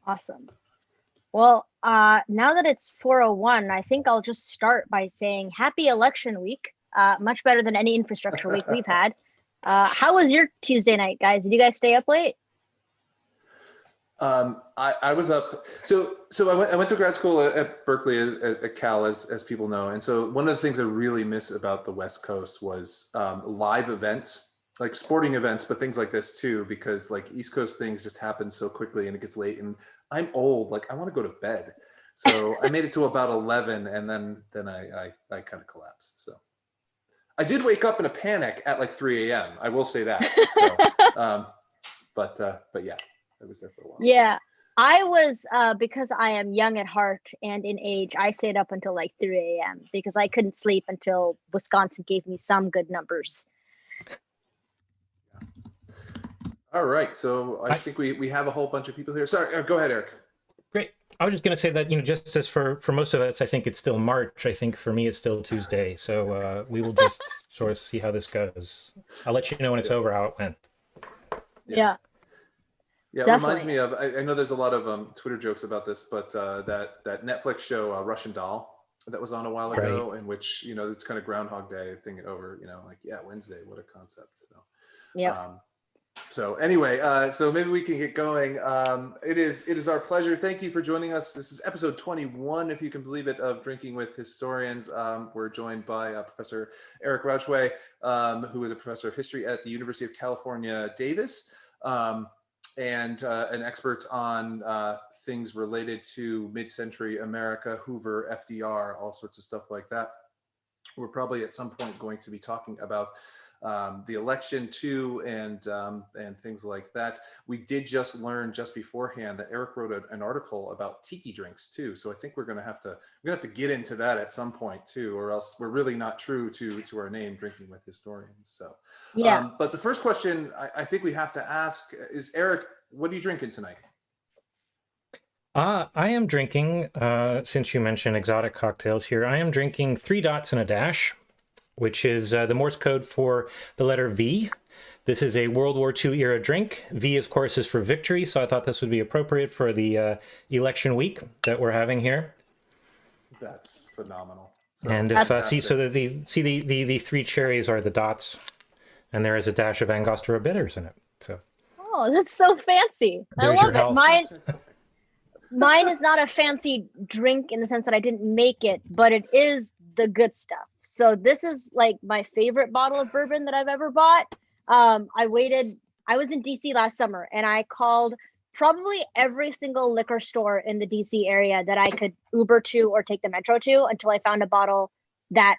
Awesome. Well, now that it's 4:01, I think I'll just start by saying happy election week. Much better than any infrastructure week we've had. How was your Tuesday night, guys? Did you guys stay up late? I was up. So I went to grad school at Berkeley at Cal, as people know. And so one of the things I really miss about the West Coast was live events, like sporting events, but things like this too, because like East Coast things just happen so quickly and it gets late. And I'm old, like I want to go to bed. So I made it to about 11, and then I kind of collapsed. So I did wake up in a panic at like 3 a.m. I will say that. So, but yeah. I was there for a while. Yeah, I was because I am young at heart and in age, I stayed up until like 3 a.m. because I couldn't sleep until Wisconsin gave me some good numbers. All right, so I think we have a whole bunch of people here. Sorry, go ahead, Eric. Great. I was just going to say that, just as for most of us, I think it's still March. I think for me, it's still Tuesday. So we will just sort of see how this goes. I'll let you know when it's over how it went. Yeah. Yeah, it reminds me of, I know there's a lot of Twitter jokes about this, but that Netflix show, Russian Doll, that was on a while ago, in which, it's kind of Groundhog Day thing over, like, yeah, Wednesday, what a concept. So, yeah. So anyway, so maybe we can get going. It is our pleasure. Thank you for joining us. This is episode 21, if you can believe it, of Drinking with Historians. We're joined by Professor Eric Rauchway, who is a professor of history at the University of California, Davis. And an expert on things related to mid-century America, Hoover, FDR, all sorts of stuff like that. We're probably at some point going to be talking about the election too, and things like that. We did just learn just beforehand that Eric wrote an article about tiki drinks too. So I think we're going to have to get into that at some point too, or else we're really not true to our name, Drinking with Historians. So yeah. But the first question I think we have to ask is, Eric, what are you drinking tonight? I am drinking, since you mentioned exotic cocktails here, I am drinking 3 Dots and a Dash, which is the Morse code for the letter V. This is a World War II era drink. V, of course, is for victory, so I thought this would be appropriate for the election week that we're having here. That's phenomenal. So, and if the 3 cherries are the dots, and there is a dash of Angostura bitters in it. So. Oh, that's so fancy. I love it. Mine is not a fancy drink in the sense that I didn't make it, but it is the good stuff. So this is like my favorite bottle of bourbon that I've ever bought. I was in DC last summer, and I called probably every single liquor store in the DC area that I could Uber to or take the metro to until I found a bottle that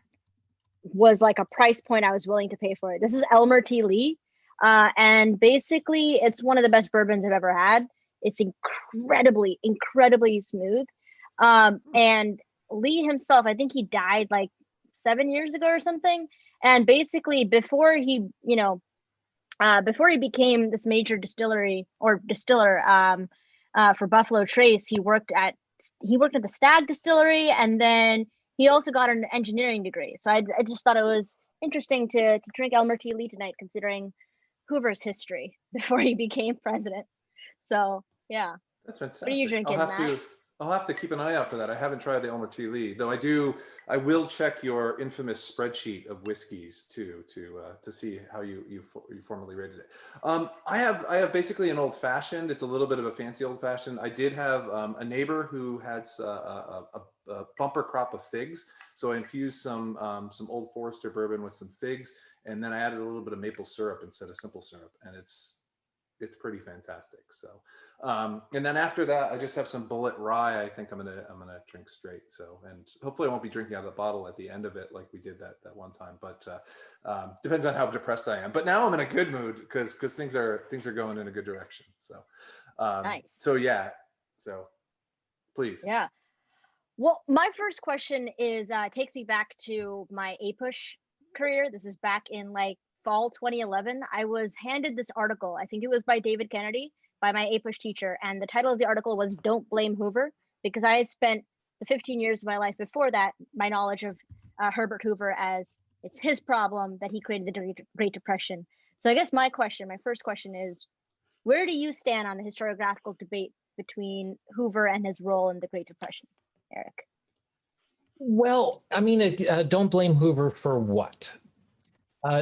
was like a price point I was willing to pay for it. This is Elmer T. Lee. And basically it's one of the best bourbons I've ever had. It's incredibly, incredibly smooth. And Lee himself, I think he died like 7 years ago or something. And basically before he became this major distiller for Buffalo Trace, he worked at the Stag Distillery, and then he also got an engineering degree. So I just thought it was interesting to drink Elmer T. Lee tonight, considering Hoover's history before he became president. So yeah, that's fantastic. What are you drinking, Matt? I'll have to keep an eye out for that. I haven't tried the Elmer T. Lee, though. I will check your infamous spreadsheet of whiskeys too to see how you formally rated it. I have basically an old fashioned. It's a little bit of a fancy old fashioned. I did have a neighbor who had a bumper crop of figs, so I infused some Old Forester bourbon with some figs, and then I added a little bit of maple syrup instead of simple syrup, and it's pretty fantastic. So, and then after that, I just have some Bullet Rye. I think I'm gonna drink straight. So, and hopefully I won't be drinking out of the bottle at the end of it like we did that one time. But depends on how depressed I am. But now I'm in a good mood because things are going in a good direction. So, nice. So yeah. So, please. Yeah. Well, my first question is takes me back to my APUSH career. This is back in like fall 2011. I was handed this article. I think it was by David Kennedy, by my APUSH teacher. And the title of the article was "Don't Blame Hoover," because I had spent the 15 years of my life before that, my knowledge of Herbert Hoover as it's his problem that he created the Great Depression. So I guess my first question is, where do you stand on the historiographical debate between Hoover and his role in the Great Depression, Eric? Well, I mean, don't blame Hoover for what?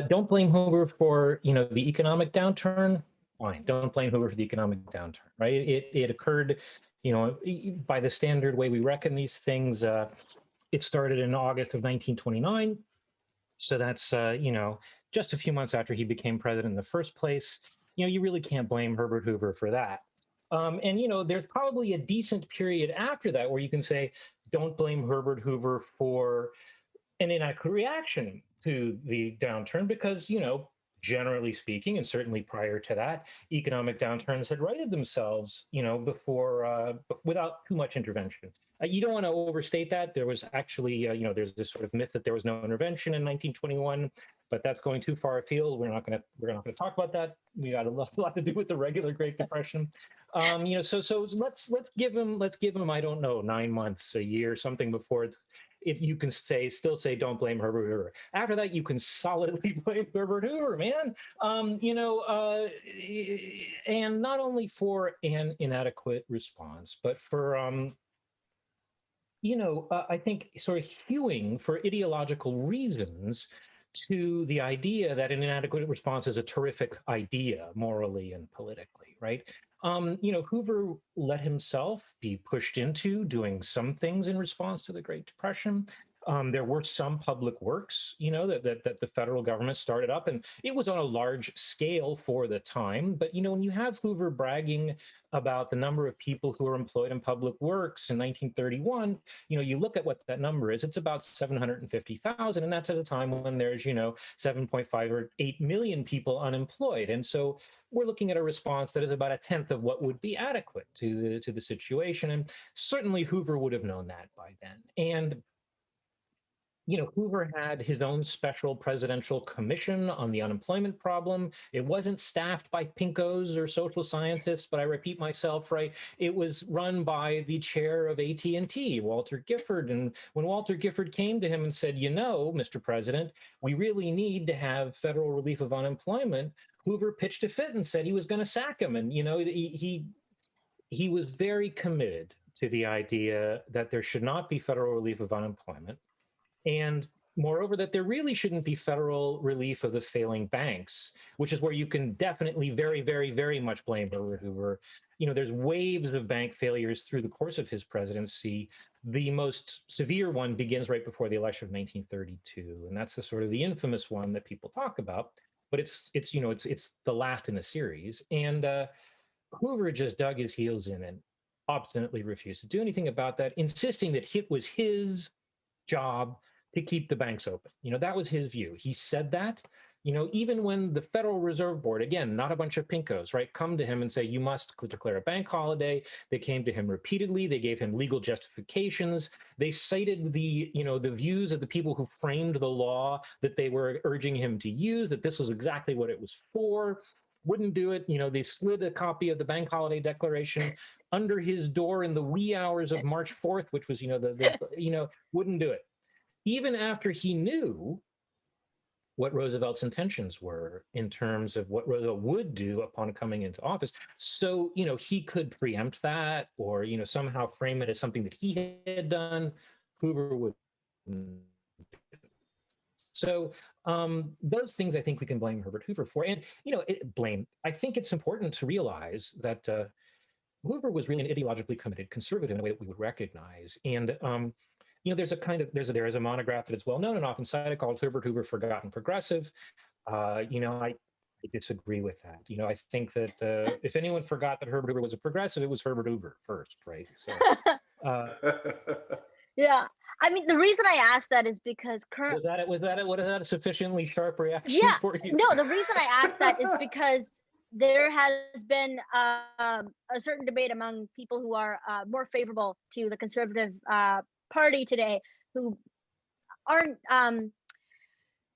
Don't blame Hoover for, the economic downturn. Fine. Don't blame Hoover for the economic downturn, right? It occurred, by the standard way we reckon these things. It started in August of 1929. So that's, just a few months after he became president in the first place. You really can't blame Herbert Hoover for that. And there's probably a decent period after that where you can say, don't blame Herbert Hoover for an inadequate reaction to the downturn because, generally speaking, and certainly prior to that, economic downturns had righted themselves, before, without too much intervention. You don't want to overstate that. There was actually, there's this sort of myth that there was no intervention in 1921, but that's going too far afield. We're not going to talk about that. We got a lot to do with the regular Great Depression. So let's give him, I don't know, 9 months, a year, something before if you can still say, don't blame Herbert Hoover. After that, you can solidly blame Herbert Hoover, man. And not only for an inadequate response, but for, I think sort of hewing for ideological reasons to the idea that an inadequate response is a terrific idea morally and politically, right? Hoover let himself be pushed into doing some things in response to the Great Depression. There were some public works, that the federal government started up, and it was on a large scale for the time. But, when you have Hoover bragging about the number of people who are employed in public works in 1931, you look at what that number is, it's about 750,000. And that's at a time when there's, 7.5 or 8 million people unemployed. And so we're looking at a response that is about a tenth of what would be adequate to the situation. And certainly Hoover would have known that by then. And Hoover had his own special presidential commission on the unemployment problem. It wasn't staffed by pinkos or social scientists, but I repeat myself, right? It was run by the chair of AT&T, Walter Gifford. And when Walter Gifford came to him and said, Mr. President, we really need to have federal relief of unemployment, Hoover pitched a fit and said he was going to sack him. And, he was very committed to the idea that there should not be federal relief of unemployment. And moreover, that there really shouldn't be federal relief of the failing banks, which is where you can definitely very, very, very much blame Herbert Hoover. There's waves of bank failures through the course of his presidency. The most severe one begins right before the election of 1932. And that's the sort of the infamous one that people talk about. But it's the last in the series. And Hoover just dug his heels in and obstinately refused to do anything about that, insisting that it was his job to keep the banks open. That was his view. He said that, even when the Federal Reserve Board, again, not a bunch of pinkos, right, come to him and say, you must declare a bank holiday. They came to him repeatedly. They gave him legal justifications. They cited the views of the people who framed the law that they were urging him to use, that this was exactly what it was for. Wouldn't do it. They slid a copy of the Bank Holiday Declaration under his door in the wee hours of March 4th, which was, wouldn't do it. Even after he knew what Roosevelt's intentions were in terms of what Roosevelt would do upon coming into office. So, he could preempt that or, somehow frame it as something that he had done. Hoover would. So those things I think we can blame Herbert Hoover for. And, I think it's important to realize that Hoover was really an ideologically committed conservative in a way that we would recognize. And, there's a monograph that is well known and often cited called Herbert Hoover, Forgotten Progressive. I disagree with that. I think that if anyone forgot that Herbert Hoover was a progressive, it was Herbert Hoover first, right? So, yeah. I mean, the reason I asked that is because was that a sufficiently sharp reaction for you? No, the reason I asked that is because there has been a certain debate among people who are more favorable to the conservative party today, who aren't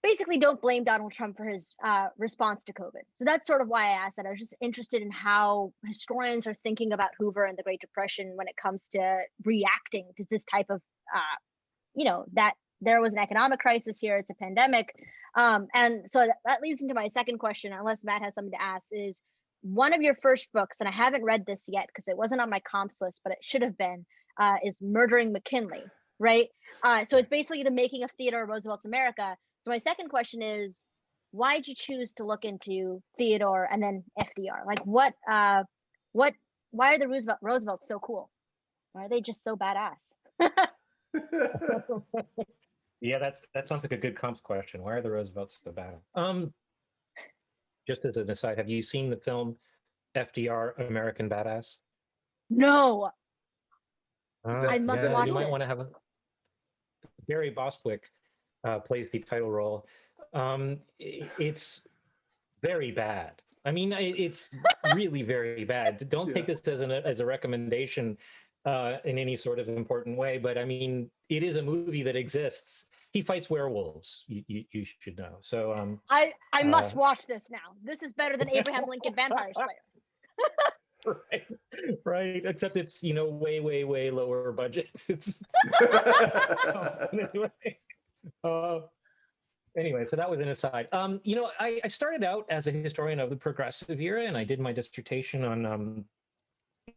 basically don't blame Donald Trump for his response to COVID. So that's sort of why I asked that. I was just interested in how historians are thinking about Hoover and the Great Depression when it comes to reacting to this type of, that there was an economic crisis here, it's a pandemic. And so that leads into my second question, unless Matt has something to ask, is one of your first books, and I haven't read this yet because it wasn't on my comps list, but it should have been, is Murdering McKinley, right? So it's basically the making of Theodore Roosevelt's America. So my second question is, why did you choose to look into Theodore and then FDR? Like why are the Roosevelts so cool? Why are they just so badass? Yeah, that sounds like a good comps question. Why are the Roosevelts so bad? Just as an aside, have you seen the film FDR American Badass? No. I must watch you might this. want to have Barry Bostwick plays the title role. It's very bad. I mean, it's really very bad. Don't take this as a recommendation in any sort of important way, but I mean, it is a movie that exists. He fights werewolves. You should know. So I must watch this now. This is better than Abraham Lincoln Vampire Slayer. Right. Except it's way lower budget. It's anyway, so that was an aside. I started out as a historian of the Progressive era, and I did my dissertation on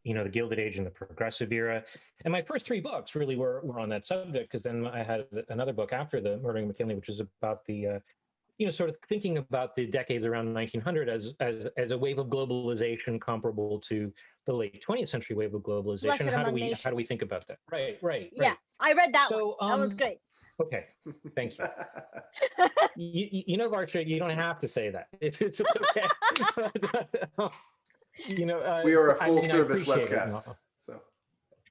the Gilded Age and the Progressive era. And my first 3 books really were on that subject, because then I had another book after the Murdering McKinley, which is about the sort of thinking about the decades around 1900 as a wave of globalization comparable to the late 20th century wave of globalization. How do we think about that? Right. Yeah, I read that one. That was great. Okay, thank you. Varsha, you don't have to say that. It's okay. We are a full service webcast, so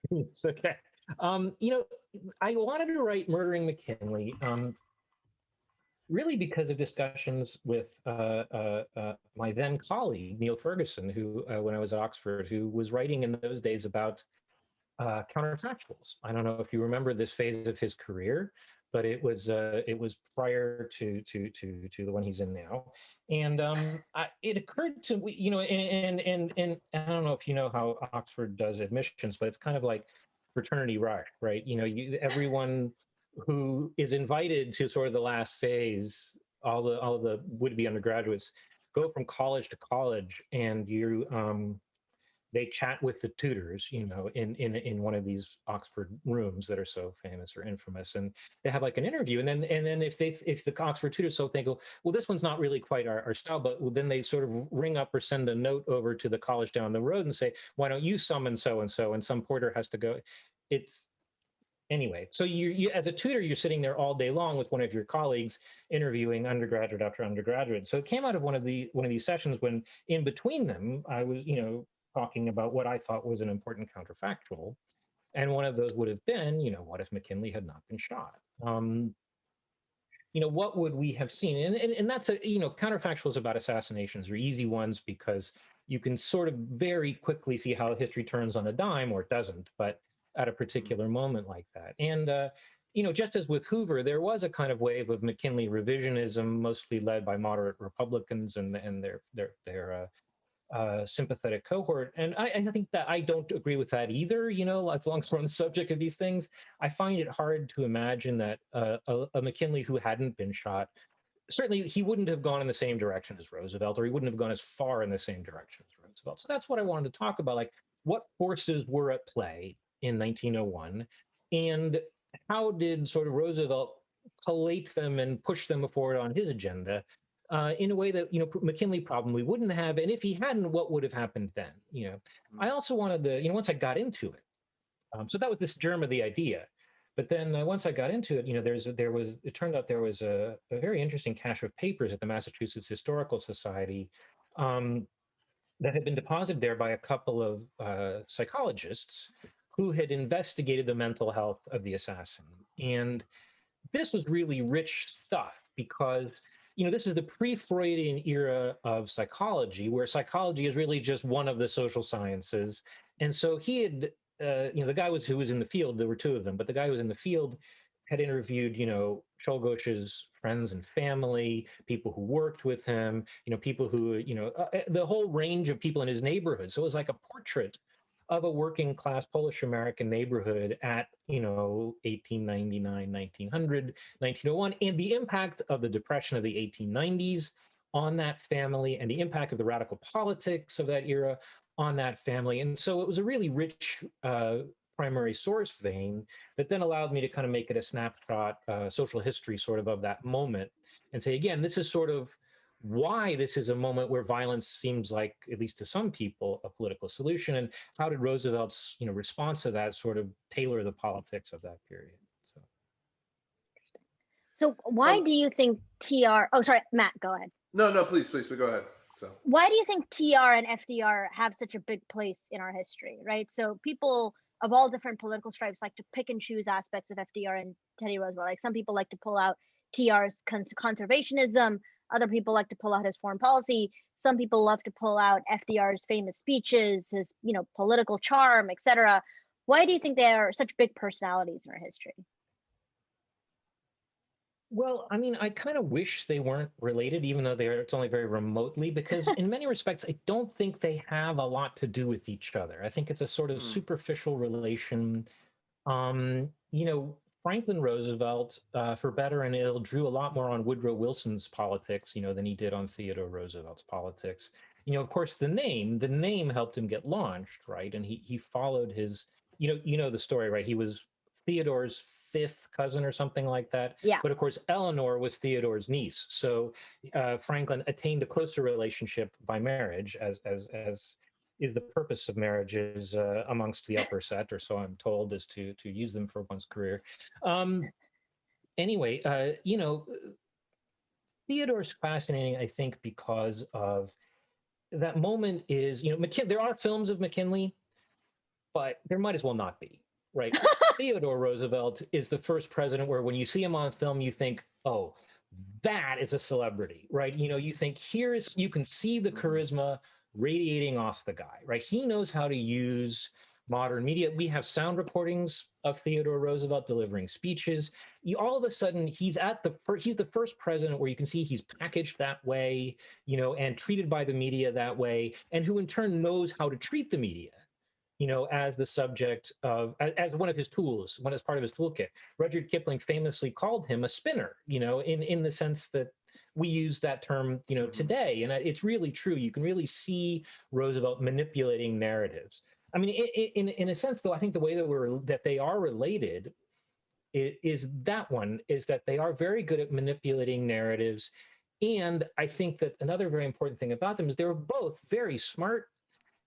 it's okay. I wanted to write Murdering McKinley really because of discussions with my then colleague Neil Ferguson, who when I was at Oxford, who was writing in those days about counterfactuals. I don't know if you remember this phase of his career, but it was prior to the one he's in now, and it occurred to and I don't know if you know how Oxford does admissions, but it's kind of like fraternity rush, right? Everyone who is invited to sort of the last phase, all the would-be undergraduates go from college to college, and they chat with the tutors, in one of these Oxford rooms that are so famous or infamous, and they have like an interview, and then if the Oxford tutors so think, well, this one's not really quite our style, but then they sort of ring up or send a note over to the college down the road and say, why don't you summon so and so, and some porter has to go. Anyway, so you as a tutor, you're sitting there all day long with one of your colleagues interviewing undergraduate after undergraduate. So it came out of one of these sessions when in between them, I was, talking about what I thought was an important counterfactual. And one of those would have been, what if McKinley had not been shot? What would we have seen? And that's counterfactuals about assassinations are easy ones because you can sort of very quickly see how history turns on a dime or it doesn't, but at a particular moment like that. And, just as with Hoover, there was a kind of wave of McKinley revisionism, mostly led by moderate Republicans and their sympathetic cohort. And I think that I don't agree with that either. As long as we're on the subject of these things, I find it hard to imagine that a McKinley who hadn't been shot, certainly he wouldn't have gone in the same direction as Roosevelt, or he wouldn't have gone as far in the same direction as Roosevelt. So that's what I wanted to talk about, like what forces were at play in 1901, and how did sort of Roosevelt collate them and push them forward on his agenda in a way that McKinley probably wouldn't have, and if he hadn't, what would have happened then? I also wanted to, once I got into it, so that was this germ of the idea. But then once I got into it, it turned out there was a very interesting cache of papers at the Massachusetts Historical Society that had been deposited there by a couple of psychologists who had investigated the mental health of the assassin. And this was really rich stuff because, this is the pre-Freudian era of psychology, where psychology is really just one of the social sciences. And so he had, the guy who was in the field, there were 2 of them, but the guy who was in the field had interviewed, Czolgosz's friends and family, people who worked with him, people who, the whole range of people in his neighborhood. So it was like a portrait of a working class Polish American neighborhood at, 1899, 1900, 1901, and the impact of the Depression of the 1890s, on that family and the impact of the radical politics of that era on that family. And so it was a really rich primary source vein that then allowed me to kind of make it a snapshot, social history sort of that moment, and say, again, this is sort of why this is a moment where violence seems like, at least to some people, a political solution, and how did Roosevelt's response to that sort of tailor the politics of that period. So why do you think TR? Oh, sorry, Matt, go ahead. No, please, but go ahead. So why do you think TR and FDR have such a big place in our history, right? So people of all different political stripes like to pick and choose aspects of FDR and Teddy Roosevelt. Like some people like to pull out TR's conservationism. Other people like to pull out his foreign policy. Some people love to pull out FDR's famous speeches, his political charm, etc. Why do you think they are such big personalities in our history? Well, I mean, I kind of wish they weren't related, even though it's only very remotely, because in many respects, I don't think they have a lot to do with each other. I think it's a sort of superficial relation. Franklin Roosevelt, for better and ill, drew a lot more on Woodrow Wilson's politics, than he did on Theodore Roosevelt's politics. Of course, the name helped him get launched, right? And he followed his, the story, right? He was Theodore's fifth cousin or something like that. Yeah. But of course, Eleanor was Theodore's niece. So Franklin attained a closer relationship by marriage, as is the purpose of marriages amongst the upper set, or so I'm told, is to use them for one's career. Anyway, Theodore's fascinating, I think, because of that moment is, there are films of McKinley, but there might as well not be. Right. Theodore Roosevelt is the first president where when you see him on film, you think, oh, that is a celebrity, right? You think you can see the charisma radiating off the guy, right? He knows how to use modern media. We have sound recordings of Theodore Roosevelt delivering speeches. All of a sudden, he's the first president where you can see he's packaged that way, and treated by the media that way, and who in turn knows how to treat the media, as the subject of, as one of his tools, as part of his toolkit. Rudyard Kipling famously called him a spinner, in the sense that we use that term, today. And it's really true. You can really see Roosevelt manipulating narratives. I mean, in a sense, though, I think the way that they are related is that they are very good at manipulating narratives. And I think that another very important thing about them is they're both very smart.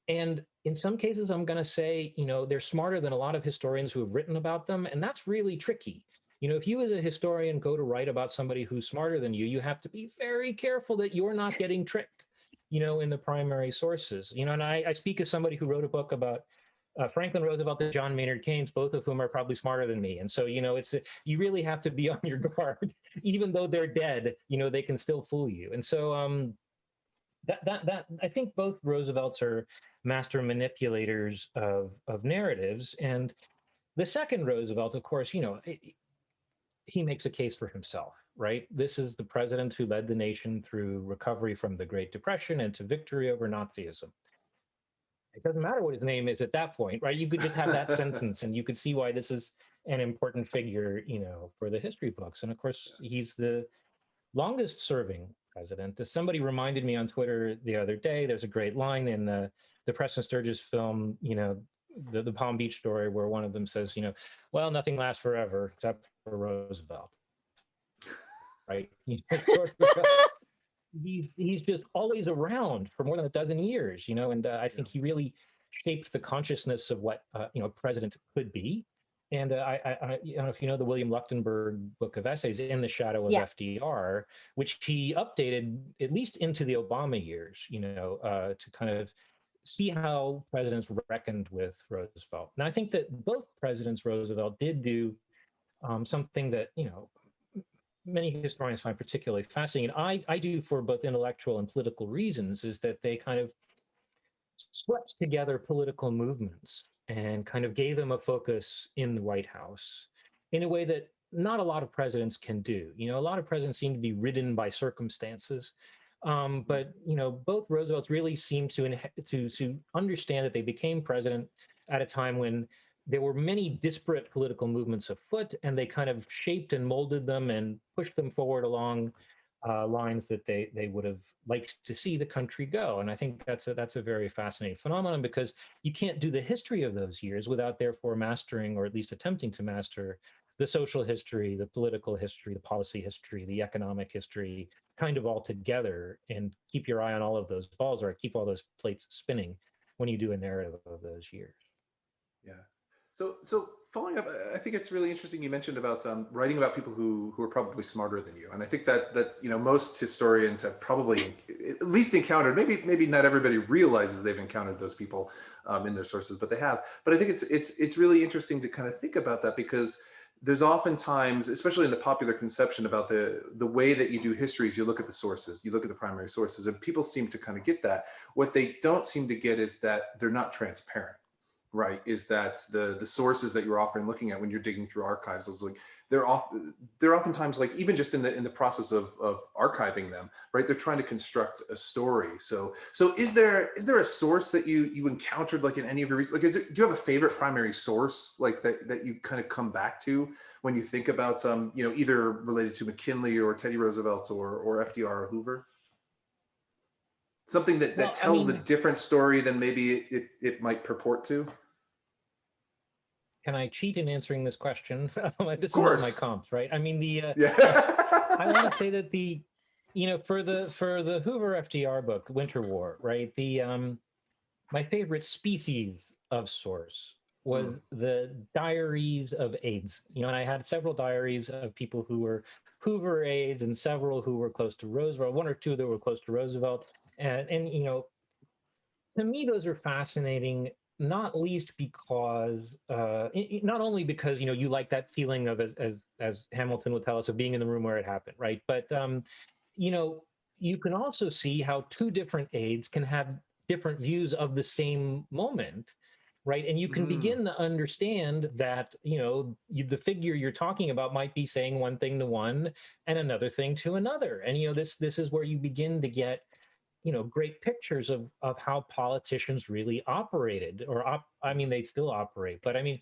And in some cases, I'm going to say, they're smarter than a lot of historians who have written about them. And that's really tricky. If you as a historian go to write about somebody who's smarter than you, you have to be very careful that you're not getting tricked, in the primary sources. And I speak as somebody who wrote a book about Franklin Roosevelt and John Maynard Keynes, both of whom are probably smarter than me. And so, you really have to be on your guard. Even though they're dead, they can still fool you. And so that I think both Roosevelts are master manipulators of narratives. And the second Roosevelt, of course, he makes a case for himself, right? This is the president who led the nation through recovery from the Great Depression and to victory over Nazism. It doesn't matter what his name is at that point, right? You could just have that sentence and you could see why this is an important figure, for the history books. And of course, he's the longest serving president. As somebody reminded me on Twitter the other day, there's a great line in the Preston Sturges film, the Palm Beach story, where one of them says, well, nothing lasts forever except for Roosevelt. Right? He's just always around for more than a dozen years, and I think he really shaped the consciousness of what a president could be. And I don't know if you know the William Leuchtenberg book of essays, In the Shadow of FDR, which he updated at least into the Obama years, to kind of see how presidents reckoned with Roosevelt. And I think that both presidents, Roosevelt did do something that, many historians find particularly fascinating. And I do for both intellectual and political reasons, is that they kind of swept together political movements and kind of gave them a focus in the White House in a way that not a lot of presidents can do. A lot of presidents seem to be ridden by circumstances. But, both Roosevelts really seem to understand that they became president at a time when there were many disparate political movements afoot, and they kind of shaped and molded them and pushed them forward along lines that they would have liked to see the country go. And I think that's a very fascinating phenomenon, because you can't do the history of those years without therefore mastering, or at least attempting to master, the social history, the political history, the policy history, the economic history, kind of all together, and keep your eye on all of those balls, or keep all those plates spinning when you do a narrative of those years. Yeah. So following up, I think it's really interesting. You mentioned about writing about people who are probably smarter than you, and I think that's most historians have probably at least encountered. Maybe not everybody realizes they've encountered those people in their sources, but they have. But I think it's really interesting to kind of think about that, because there's oftentimes, especially in the popular conception about the way that you do histories, you look at the sources, you look at the primary sources, and people seem to kind of get that. What they don't seem to get is that they're not transparent. Right, is that the sources that you're often looking at when you're digging through archives is like they're oftentimes, like, even just in the process of archiving them, right, they're trying to construct a story. So is there a source that you encountered, like, in any of your research? Like, do you have a favorite primary source, like, that you kind of come back to when you think about either related to McKinley or Teddy Roosevelt or FDR or Hoover? Something that tells a different story than maybe it might purport to? Can I cheat in answering this question? This is one of my comps, right? I mean, I want to say that for the Hoover FDR book, Winter War, right? My favorite species of source was the diaries of aides. And I had several diaries of people who were Hoover aides, and several who were close to Roosevelt, one or two that were close to Roosevelt. And to me, those are fascinating, not least because, not only because, you like that feeling of, as Hamilton would tell us, of being in the room where it happened, right? But, you can also see how two different aides can have different views of the same moment, right? And you can begin to understand that, the figure you're talking about might be saying one thing to one and another thing to another. And, this is where you begin to get great pictures of how politicians really operated, they still operate. But I mean,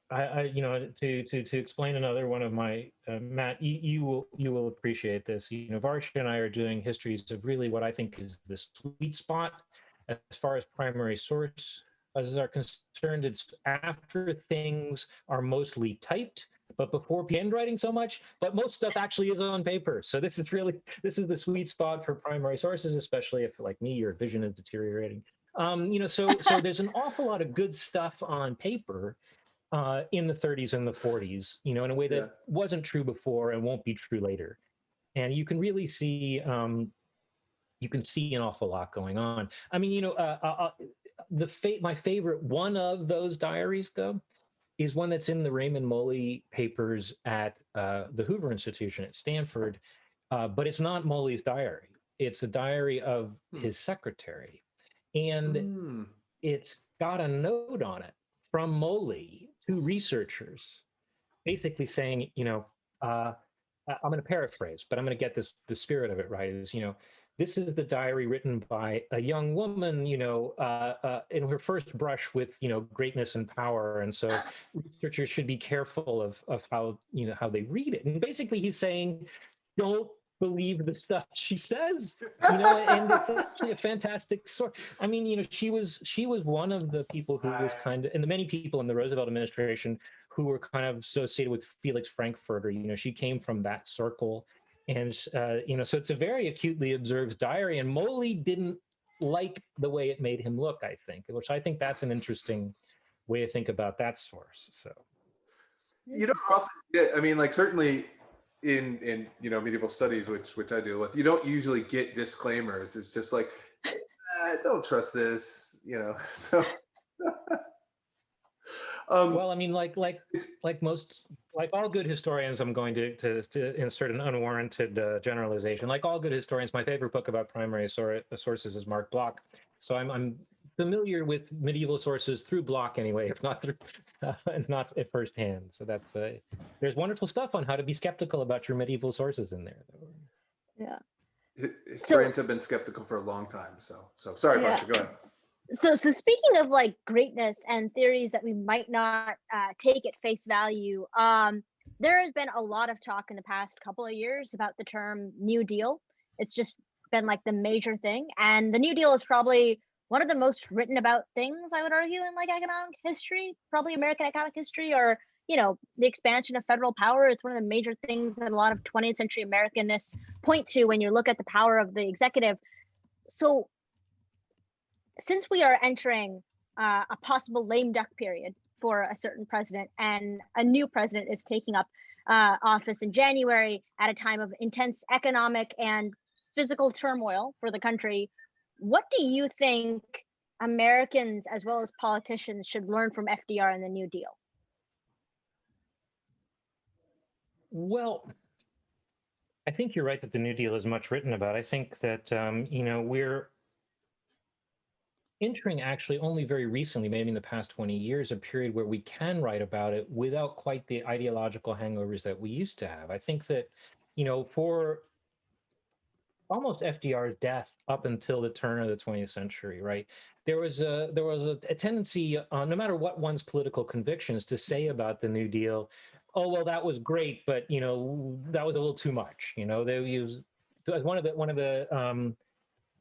to explain another one of my, Matt, you will appreciate this. Varsha and I are doing histories of really what I think is the sweet spot as far as primary source are concerned. It's after things are mostly typed, but before handwriting so much, but most stuff actually is on paper. So this is the sweet spot for primary sources, especially if, like me, your vision is deteriorating. So there's an awful lot of good stuff on paper in the 30s and the 40s, in a way that wasn't true before and won't be true later. And you can really see, you can see an awful lot going on. I mean, my favorite one of those diaries, though, is one that's in the Raymond Moley papers at the Hoover Institution at Stanford, but it's not Moley's diary. It's a diary of his secretary, and it's got a note on it from Moley to researchers, basically saying, I'm going to paraphrase, but I'm going to get the spirit of it right. Is, this is the diary written by a young woman, in her first brush with, greatness and power. And so researchers should be careful of how, how they read it. And basically he's saying, don't believe the stuff she says, and it's actually a fantastic story. I mean, she was one of the people who was kind of, and the many people in the Roosevelt administration who were kind of associated with Felix Frankfurter. She came from that circle. And, so it's a very acutely observed diary, and Moley didn't like the way it made him look, I think, which I think that's an interesting way to think about that source. So, often get, I mean, like, certainly in medieval studies, which I deal with, you don't usually get disclaimers. It's just like, don't trust this, so. Well, I mean, like all good historians, I'm going to insert an unwarranted generalization. Like all good historians, my favorite book about primary sources is Mark Bloch. So I'm familiar with medieval sources through Bloch anyway, if not through, not at firsthand. So that's there's wonderful stuff on how to be skeptical about your medieval sources in there. Yeah. Historians have been skeptical for a long time. So sorry, Varsha, go ahead. So speaking of like greatness and theories that we might not take at face value, there has been a lot of talk in the past couple of years about the term New Deal. It's just been like the major thing. And the New Deal is probably one of the most written about things, I would argue, in like economic history, probably American economic history, or, you know, the expansion of federal power. It's one of the major things that a lot of 20th century Americanists point to when you look at the power of the executive. So since we are entering a possible lame duck period for a certain president, and a new president is taking up office in January at a time of intense economic and physical turmoil for the country, what do you think Americans as well as politicians should learn from FDR and the New Deal? Well, I think you're right that the New Deal is much written about. I think that, you know, we're entering actually only very recently, maybe in the past 20 years, a period where we can write about it without quite the ideological hangovers that we used to have. I think that, you know, for almost FDR's death up until the turn of the 20th century, right? There was a tendency, no matter what one's political convictions, to say about the New Deal, oh, well, that was great, but, you know, that was a little too much. You know, they use one of the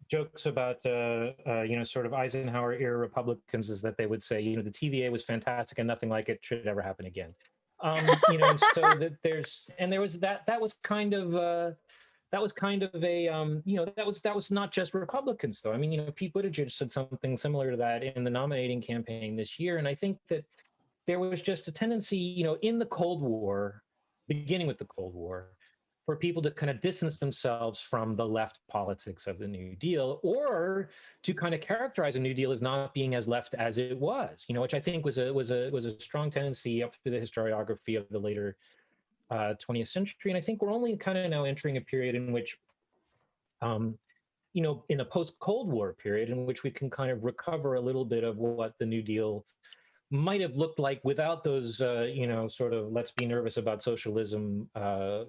jokes about you know, sort of Eisenhower era Republicans is that they would say, you know, the TVA was fantastic and nothing like it should ever happen again. You know, and so that there was that was kind of a you know, that was not just Republicans though. I mean, you know, Pete Buttigieg said something similar to that in the nominating campaign this year, and I think that there was just a tendency, you know, in the Cold War, beginning with the Cold War, for people to kind of distance themselves from the left politics of the New Deal, or to kind of characterize a New Deal as not being as left as it was, you know, which I think was a strong tendency up through the historiography of the later 20th century. And I think we're only kind of now entering a period in which, you know, in a post-Cold War period, in which we can kind of recover a little bit of what the New Deal might have looked like without those, you know, sort of let's be nervous about socialism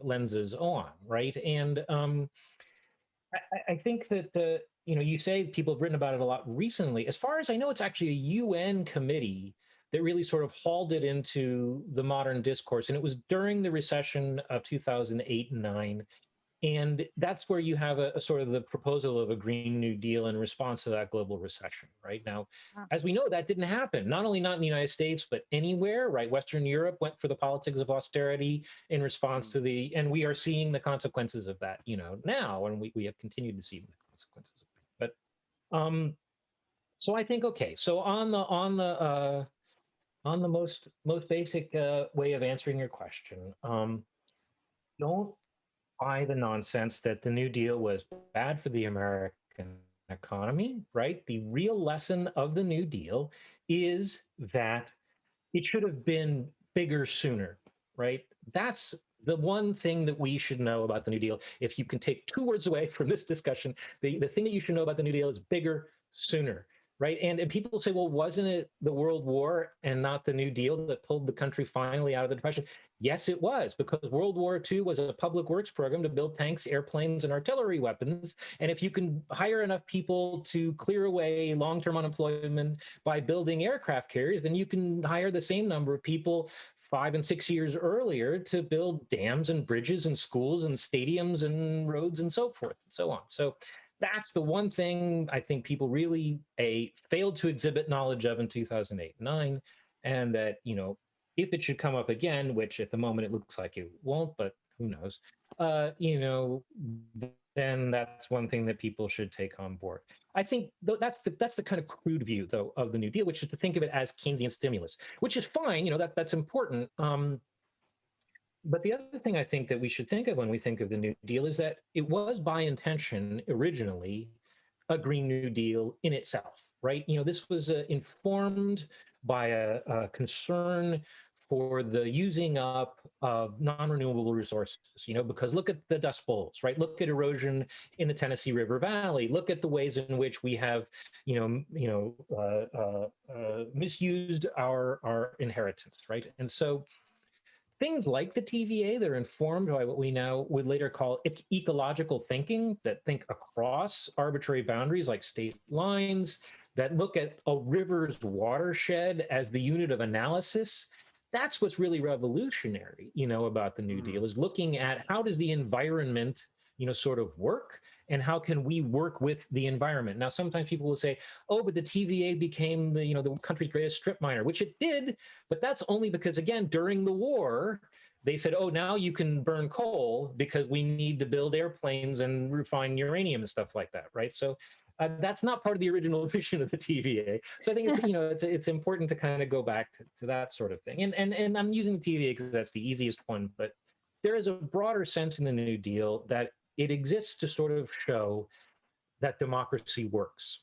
lenses on, right? And I think that, you know, you say people have written about it a lot recently. As far as I know, it's actually a UN committee that really sort of hauled it into the modern discourse. And it was during the recession of 2008 and 9. And that's where you have a sort of the proposal of a Green New Deal in response to that global recession, right? Now, as we know, that didn't happen, not only not in the United States, but anywhere, right? Western Europe went for the politics of austerity in response to and we are seeing the consequences of that, you know, now, and we have continued to see the consequences of it. But so I think, okay, so on the most basic way of answering your question, don't buy the nonsense that the New Deal was bad for the American economy, right? The real lesson of the New Deal is that it should have been bigger sooner, right? That's the one thing that we should know about the New Deal. If you can take 2 words away from this discussion, the thing that you should know about the New Deal is bigger sooner, right? And people say, well, wasn't it the World War and not the New Deal that pulled the country finally out of the Depression? Yes, it was, because World War II was a public works program to build tanks, airplanes, and artillery weapons. And if you can hire enough people to clear away long-term unemployment by building aircraft carriers, then you can hire the same number of people 5 and 6 years earlier to build dams and bridges and schools and stadiums and roads and so forth and so on. So that's the one thing I think people really failed to exhibit knowledge of in 2008-9, and that, you know, if it should come up again, which at the moment it looks like it won't, but who knows, you know, then that's one thing that people should take on board. I think that's the kind of crude view, though, of the New Deal, which is to think of it as Keynesian stimulus, which is fine, you know, that's important. But the other thing I think that we should think of when we think of the New Deal is that it was by intention originally a Green New Deal in itself, right? You know, this was informed by a concern for the using up of non-renewable resources, you know, because look at the Dust Bowls, right? Look at erosion in the Tennessee River Valley. Look at the ways in which we have, misused our inheritance, right? And so things like the TVA, they're informed by what we now would later call ecological thinking, that think across arbitrary boundaries like state lines, that look at a river's watershed as the unit of analysis. that's what's really revolutionary, about the New Deal, is looking at how does the environment, sort of work, and how can we work with the environment. Now, sometimes people will say, oh, but the TVA became the country's greatest strip miner, which it did, but that's only because, again, during the war, they said, oh, now you can burn coal because we need to build airplanes and refine uranium and stuff like that, right? So that's not part of the original vision of the TVA. So I think it's it's important to kind of go back to that sort of thing. And I'm using the TVA because that's the easiest one, but there is a broader sense in the New Deal that it exists to sort of show that democracy works.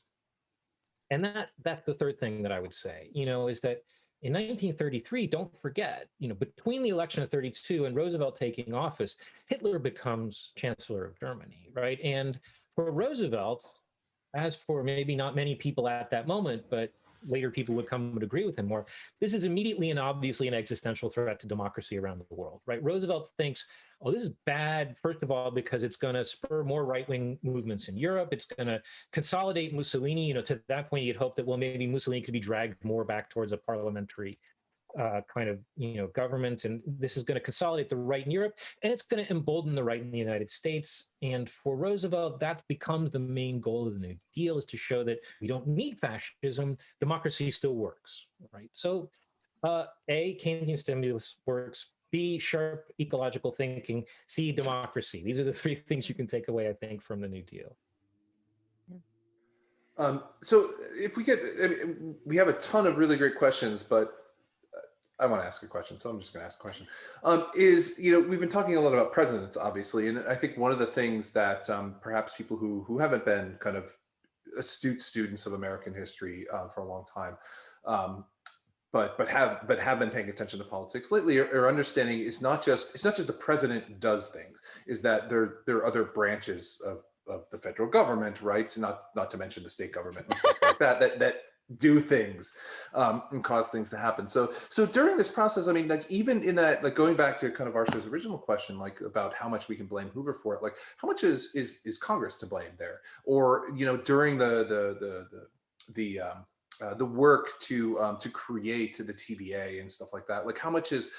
And that's the third thing that I would say, is that in 1933, don't forget, between the election of 32 and Roosevelt taking office, Hitler becomes Chancellor of Germany, right? And for Roosevelt, as for maybe not many people at that moment, but later people would come to agree with him more, this is immediately and obviously an existential threat to democracy around the world, right? Roosevelt thinks, oh, this is bad, first of all, because it's going to spur more right-wing movements in Europe. It's going to consolidate Mussolini. To that point, you'd hope that, well, maybe Mussolini could be dragged more back towards a parliamentary kind of government, and this is going to consolidate the right in Europe, and it's going to embolden the right in the United States. And for Roosevelt, that becomes the main goal of the New Deal, is to show that we don't need fascism, democracy still works, right? So A, Keynesian stimulus works, B, sharp ecological thinking, C, democracy. These are the three things you can take away, I think, from the New Deal. So if we have a ton of really great questions, but I want to ask a question, so I'm just going to ask a question. We've been talking a lot about presidents, obviously, and I think one of the things that perhaps people who haven't been kind of astute students of American history for a long time, but have been paying attention to politics lately, are understanding it's not just the president does things, is that there are other branches of the federal government, right? So not to mention the state government and stuff like that do things and cause things to happen. So during this process, I mean, like, even in that, like, going back to kind of Varsha's original question, like, about how much we can blame Hoover for it, like, how much is Congress to blame there? Or, during the work to create the TVA and stuff like that, like, how much is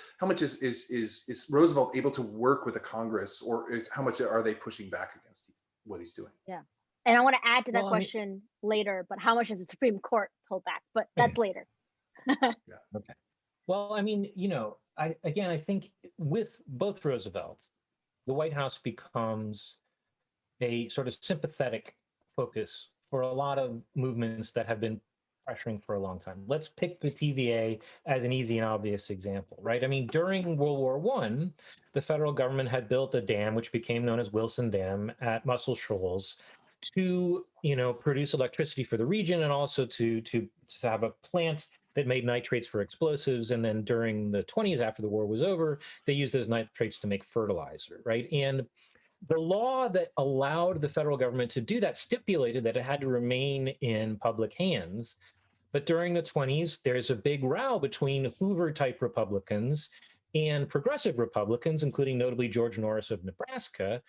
Roosevelt able to work with the Congress, or how much are they pushing back against what he's doing? Yeah. And I want to add to that question later, but how much does the Supreme Court pull back? But that's later. Yeah. Okay. Well, I mean, I think with both Roosevelts, the White House becomes a sort of sympathetic focus for a lot of movements that have been pressuring for a long time. Let's pick the TVA as an easy and obvious example, right? I mean, during World War I, the federal government had built a dam, which became known as Wilson Dam, at Muscle Shoals, to produce electricity for the region, and also to have a plant that made nitrates for explosives. And then during the 1920s, after the war was over, they used those nitrates to make fertilizer, right? And the law that allowed the federal government to do that stipulated that it had to remain in public hands. But during the 1920s, there's a big row between Hoover-type Republicans and progressive Republicans, including notably George Norris of Nebraska,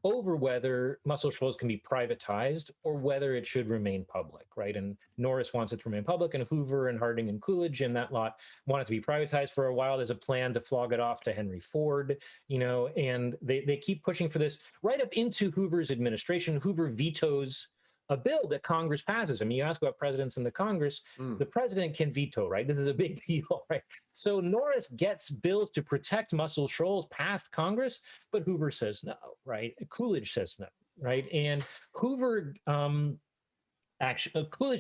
over whether Muscle Shoals can be privatized or whether it should remain public, right? And Norris wants it to remain public, and Hoover and Harding and Coolidge and that lot want it to be privatized. For a while, there's a plan to flog it off to Henry Ford, and they keep pushing for this right up into Hoover's administration. Hoover vetoes a bill that Congress passes. I mean, you ask about presidents in the Congress, the president can veto, right? This is a big deal, right? So Norris gets bills to protect Muscle Shoals past Congress, but Hoover says no, right? Coolidge says no, right? And Hoover, Coolidge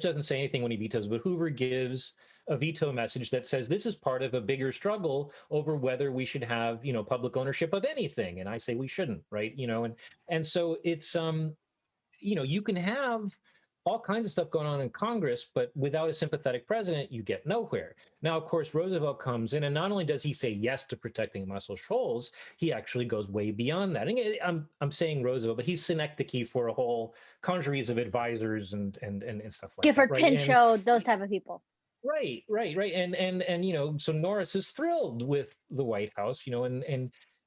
doesn't say anything when he vetoes, but Hoover gives a veto message that says this is part of a bigger struggle over whether we should have, public ownership of anything. And I say we shouldn't, right? And so it's, you can have all kinds of stuff going on in Congress, but without a sympathetic president, you get nowhere. Now, of course, Roosevelt comes in, and not only does he say yes to protecting Muscle Shoals, he actually goes way beyond that. And I'm saying Roosevelt, but he's synecdoche for a whole congeries of advisors and stuff like Gifford that. Right? Pinchot, those type of people. Right. And so Norris is thrilled with the White House,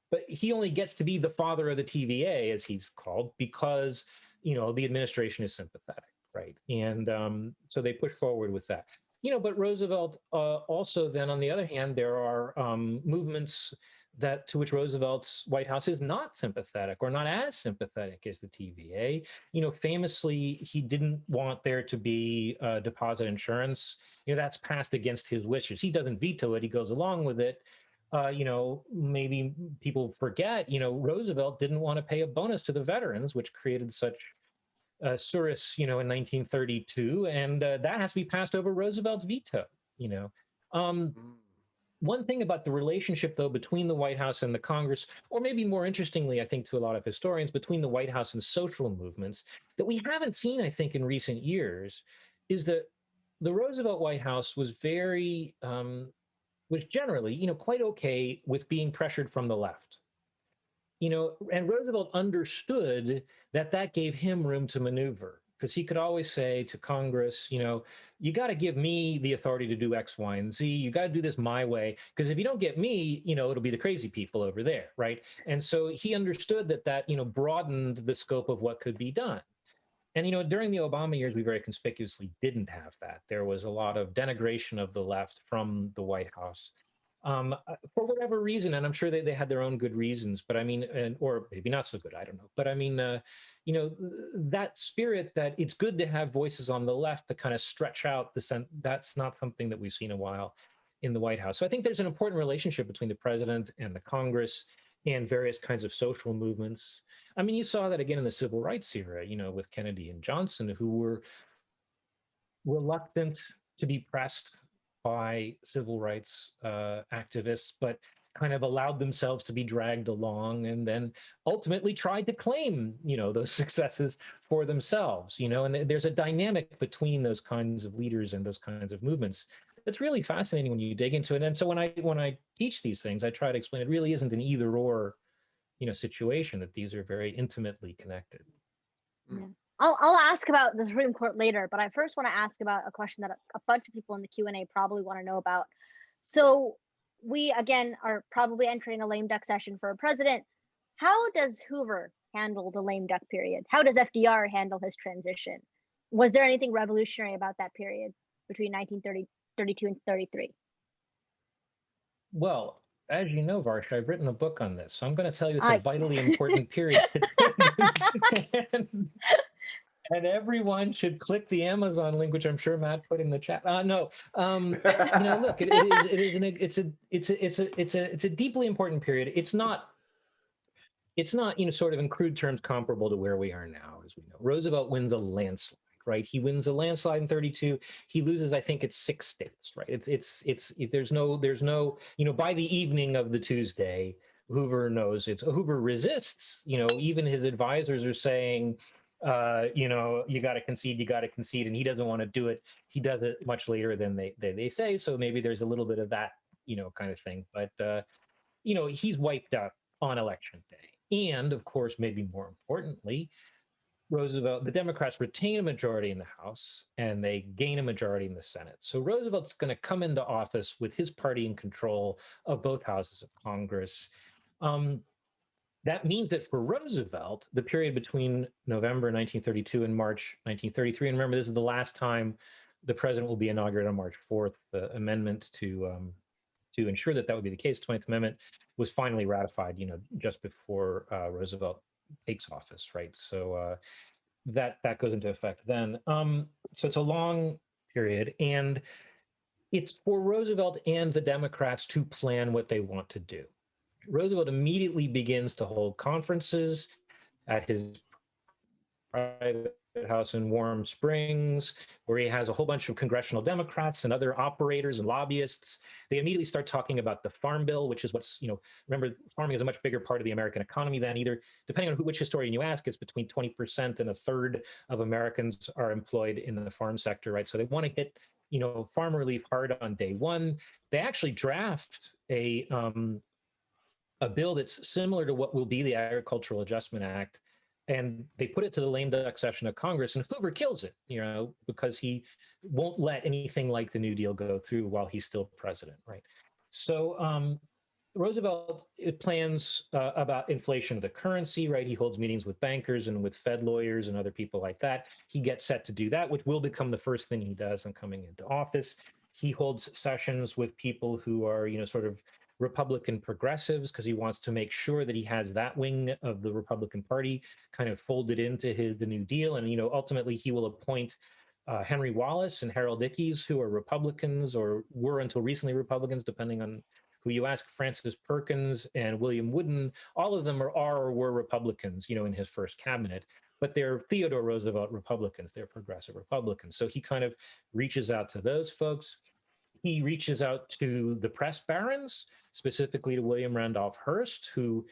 but he only gets to be the father of the TVA, as he's called, because the administration is sympathetic, right? And so they push forward with that. But Roosevelt also then, on the other hand, there are movements to which Roosevelt's White House is not sympathetic or not as sympathetic as the TVA. Famously, he didn't want there to be deposit insurance. That's passed against his wishes. He doesn't veto it. He goes along with it. Maybe people forget, Roosevelt didn't want to pay a bonus to the veterans, which created such Surus, in 1932, and that has to be passed over Roosevelt's veto. One thing about the relationship, though, between the White House and the Congress, or maybe more interestingly, I think to a lot of historians, between the White House and social movements that we haven't seen, I think, in recent years, is that the Roosevelt White House was was generally, quite okay with being pressured from the left. And Roosevelt understood that gave him room to maneuver, because he could always say to Congress, you got to give me the authority to do X, Y, and Z. You got to do this my way, because if you don't get me, it'll be the crazy people over there, right? And so he understood that broadened the scope of what could be done. And, during the Obama years, we very conspicuously didn't have that. There was a lot of denigration of the left from the White House. For whatever reason, and I'm sure they had their own good reasons, but I mean, or maybe not so good, I don't know. But I mean, that spirit that it's good to have voices on the left to kind of stretch out that's not something that we've seen a while in the White House. So I think there's an important relationship between the president and the Congress and various kinds of social movements. I mean, you saw that again in the civil rights era, with Kennedy and Johnson, who were reluctant to be pressed by civil rights activists, but kind of allowed themselves to be dragged along, and then ultimately tried to claim, those successes for themselves, and there's a dynamic between those kinds of leaders and those kinds of movements that's really fascinating when you dig into it. And so when I teach these things, I try to explain it really isn't an either or, situation, that these are very intimately connected. Yeah. I'll ask about the Supreme Court later, but I first want to ask about a question that a bunch of people in the Q&A probably want to know about. So we, again, are probably entering a lame duck session for a president. How does Hoover handle the lame duck period? How does FDR handle his transition? Was there anything revolutionary about that period between 1932 and 33? Well, as you know, Varsha, I've written a book on this, so I'm going to tell you it's a vitally important period. And everyone should click the Amazon link, which I'm sure Matt put in the chat. No, look, it's a deeply important period. It's not, sort of in crude terms comparable to where we are now, as we know. Roosevelt wins a landslide, right? He wins a landslide in 32. He loses, I think it's 6 states, right? There's no, by the evening of the Tuesday, Hoover knows Hoover resists, even his advisors are saying, you got to concede, and he doesn't want to do it. He does it much later than they say. So maybe there's a little bit of that, kind of thing. But, he's wiped out on election day. And of course, maybe more importantly, the Democrats retain a majority in the House and they gain a majority in the Senate. So Roosevelt's going to come into office with his party in control of both houses of Congress. That means that for Roosevelt, the period between November 1932 and March 1933, and remember, this is the last time the president will be inaugurated on March 4th, the amendment to ensure that would be the case, 20th Amendment, was finally ratified, just before Roosevelt takes office, right? So that goes into effect then. So it's a long period, and it's for Roosevelt and the Democrats to plan what they want to do. Roosevelt immediately begins to hold conferences at his private house in Warm Springs, where he has a whole bunch of congressional Democrats and other operators and lobbyists. They immediately start talking about the Farm Bill, which is what's, remember, farming is a much bigger part of the American economy than either, depending on which historian you ask, it's between 20% and a third of Americans are employed in the farm sector, right? So they want to hit, farm relief hard on day one. They actually draft a bill that's similar to what will be the Agricultural Adjustment Act, and they put it to the lame duck session of Congress, and Hoover kills it, because he won't let anything like the New Deal go through while he's still president, right? So Roosevelt plans about inflation of the currency, right? He holds meetings with bankers and with Fed lawyers and other people like that. He gets set to do that, which will become the first thing he does on coming into office. He holds sessions with people who are, sort of Republican progressives, because he wants to make sure that he has that wing of the Republican Party kind of folded into the New Deal. And, ultimately he will appoint Henry Wallace and Harold Ickes, who are Republicans or were until recently Republicans, depending on who you ask. Francis Perkins and William Wooden, all of them are or were Republicans, in his first cabinet, but they're Theodore Roosevelt Republicans. They're progressive Republicans. So he kind of reaches out to those folks. He reaches out to the press barons, specifically to William Randolph Hearst, who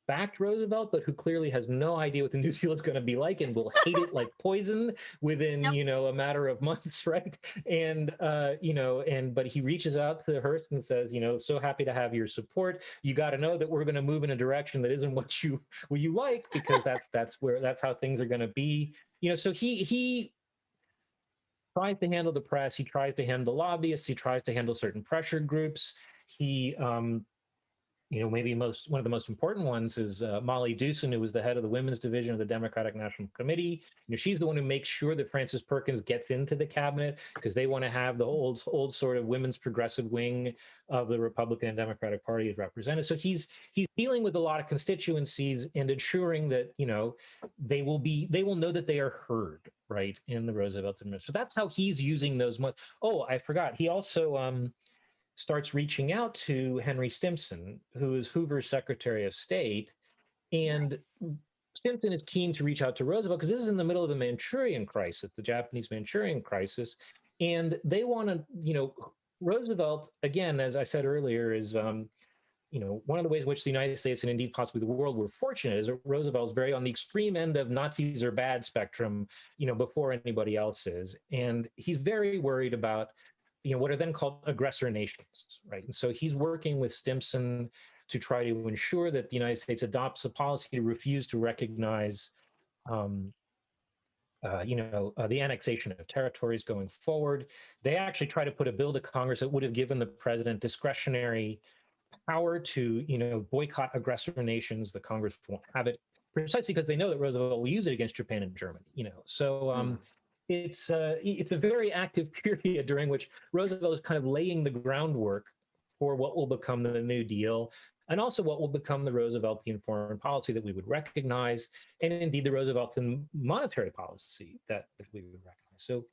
backed Roosevelt, but who clearly has no idea what the New Deal is going to be like and will hate it like poison within, a matter of months, right? And, but he reaches out to Hearst and says, so happy to have your support. You got to know that we're going to move in a direction that isn't what you like, because that's how things are going to be. So he tries to handle the press. He tries to handle lobbyists. He tries to handle certain pressure groups. He, maybe one of the most important ones is Molly Dewson, who was the head of the women's division of the Democratic National Committee. She's the one who makes sure that Francis Perkins gets into the cabinet, because they want to have the old sort of women's progressive wing of the Republican and Democratic Party as represented. So he's dealing with a lot of constituencies and ensuring that they will know that they are heard, right, in the Roosevelt administration. So that's how he's using those. Oh, I forgot. He also starts reaching out to Henry Stimson, who is Hoover's Secretary of State. And Stimson is keen to reach out to Roosevelt because this is in the middle of the Manchurian crisis, the Japanese Manchurian crisis. And they want to, Roosevelt, again, as I said earlier, is, one of the ways in which the United States and indeed possibly the world were fortunate is that Roosevelt is very on the extreme end of Nazis are bad spectrum, before anybody else is. And he's very worried about what are then called aggressor nations, right? And so he's working with Stimson to try to ensure that the United States adopts a policy to refuse to recognize, the annexation of territories going forward. They actually try to put a bill to Congress that would have given the president discretionary power to, boycott aggressor nations. The Congress won't have it, precisely because they know that Roosevelt will use it against Japan and Germany. So. It's a very active period during which Roosevelt is kind of laying the groundwork for what will become the New Deal, and also what will become the Rooseveltian foreign policy that we would recognize, and indeed the Rooseveltian monetary policy that we would recognize. So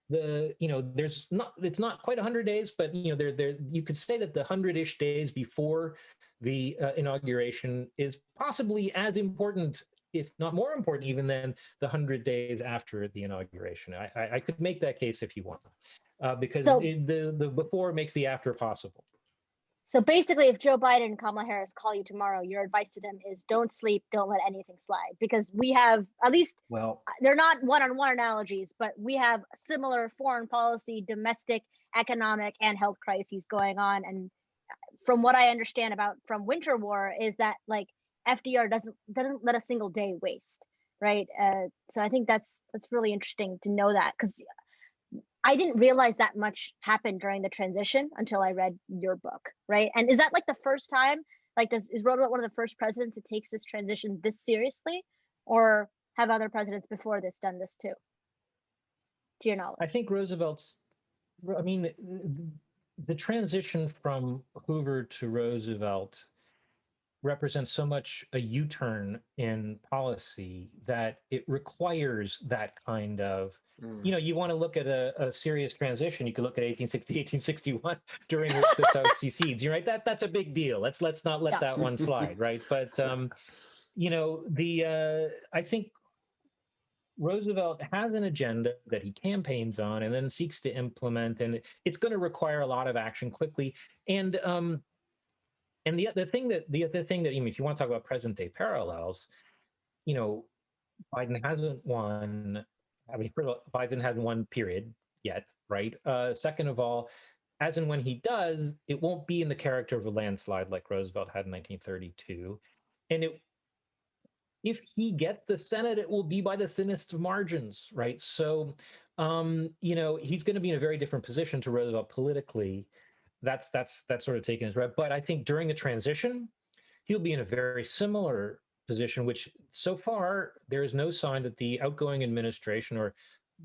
it's not quite 100 days, but you could say that the 100-ish days before the inauguration is possibly as important, if not more important even, than the 100 days after the inauguration. I could make that case if you want, because the before makes the after possible. So basically, if Joe Biden and Kamala Harris call you tomorrow, your advice to them is don't sleep, don't let anything slide, because we have, at least, they're not one-on-one analogies, but we have similar foreign policy, domestic, economic, and health crises going on. And from what I understand from Winter War is that FDR doesn't let a single day waste, right? So I think that's really interesting to know that, because I didn't realize that much happened during the transition until I read your book, right? And is that the first time, is Roosevelt one of the first presidents that takes this transition this seriously, or have other presidents before this done this too, to your knowledge? I think the transition from Hoover to Roosevelt represents so much a U-turn in policy that it requires that kind of, you want to look at a serious transition. You could look at 1860, 1861, during which the South secedes. You're right. That's a big deal. Let's not let that one slide, right? But I think Roosevelt has an agenda that he campaigns on and then seeks to implement, and it's going to require a lot of action quickly. And the other thing that, if you want to talk about present day parallels, Biden hasn't won. First of all, Biden hasn't won, period, yet, right? Second of all, as and when he does, it won't be in the character of a landslide like Roosevelt had in 1932. And if he gets the Senate, it will be by the thinnest of margins, right? So, he's going to be in a very different position to Roosevelt politically. that's sort of taken as read. But I think during the transition, he'll be in a very similar position, which so far there is no sign that the outgoing administration, or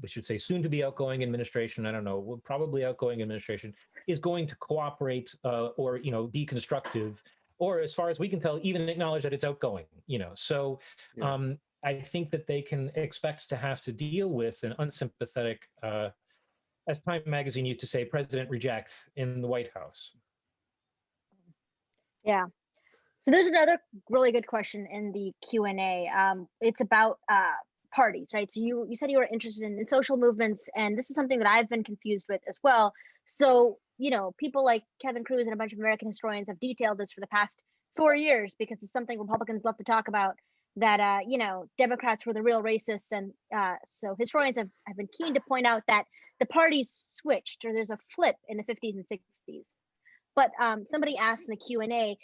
we should say soon to be outgoing administration, I don't know, probably outgoing administration, is going to cooperate or, you know, be constructive, or as far as we can tell, even acknowledge that it's outgoing, you know. So I think that they can expect to have to deal with an unsympathetic, as Time Magazine used to say, president reject in the White House. Yeah. So there's another really good question in the Q&A. It's about parties, right? So you said you were interested in social movements, and this is something that I've been confused with as well. So, you know, people like Kevin Cruz and a bunch of American historians have detailed this for the past 4 years, because it's something Republicans love to talk about, that, you know, Democrats were the real racists. And so historians have been keen to point out that the parties switched, or there's a flip in the 50s and 60s. But somebody asked in the Q&A,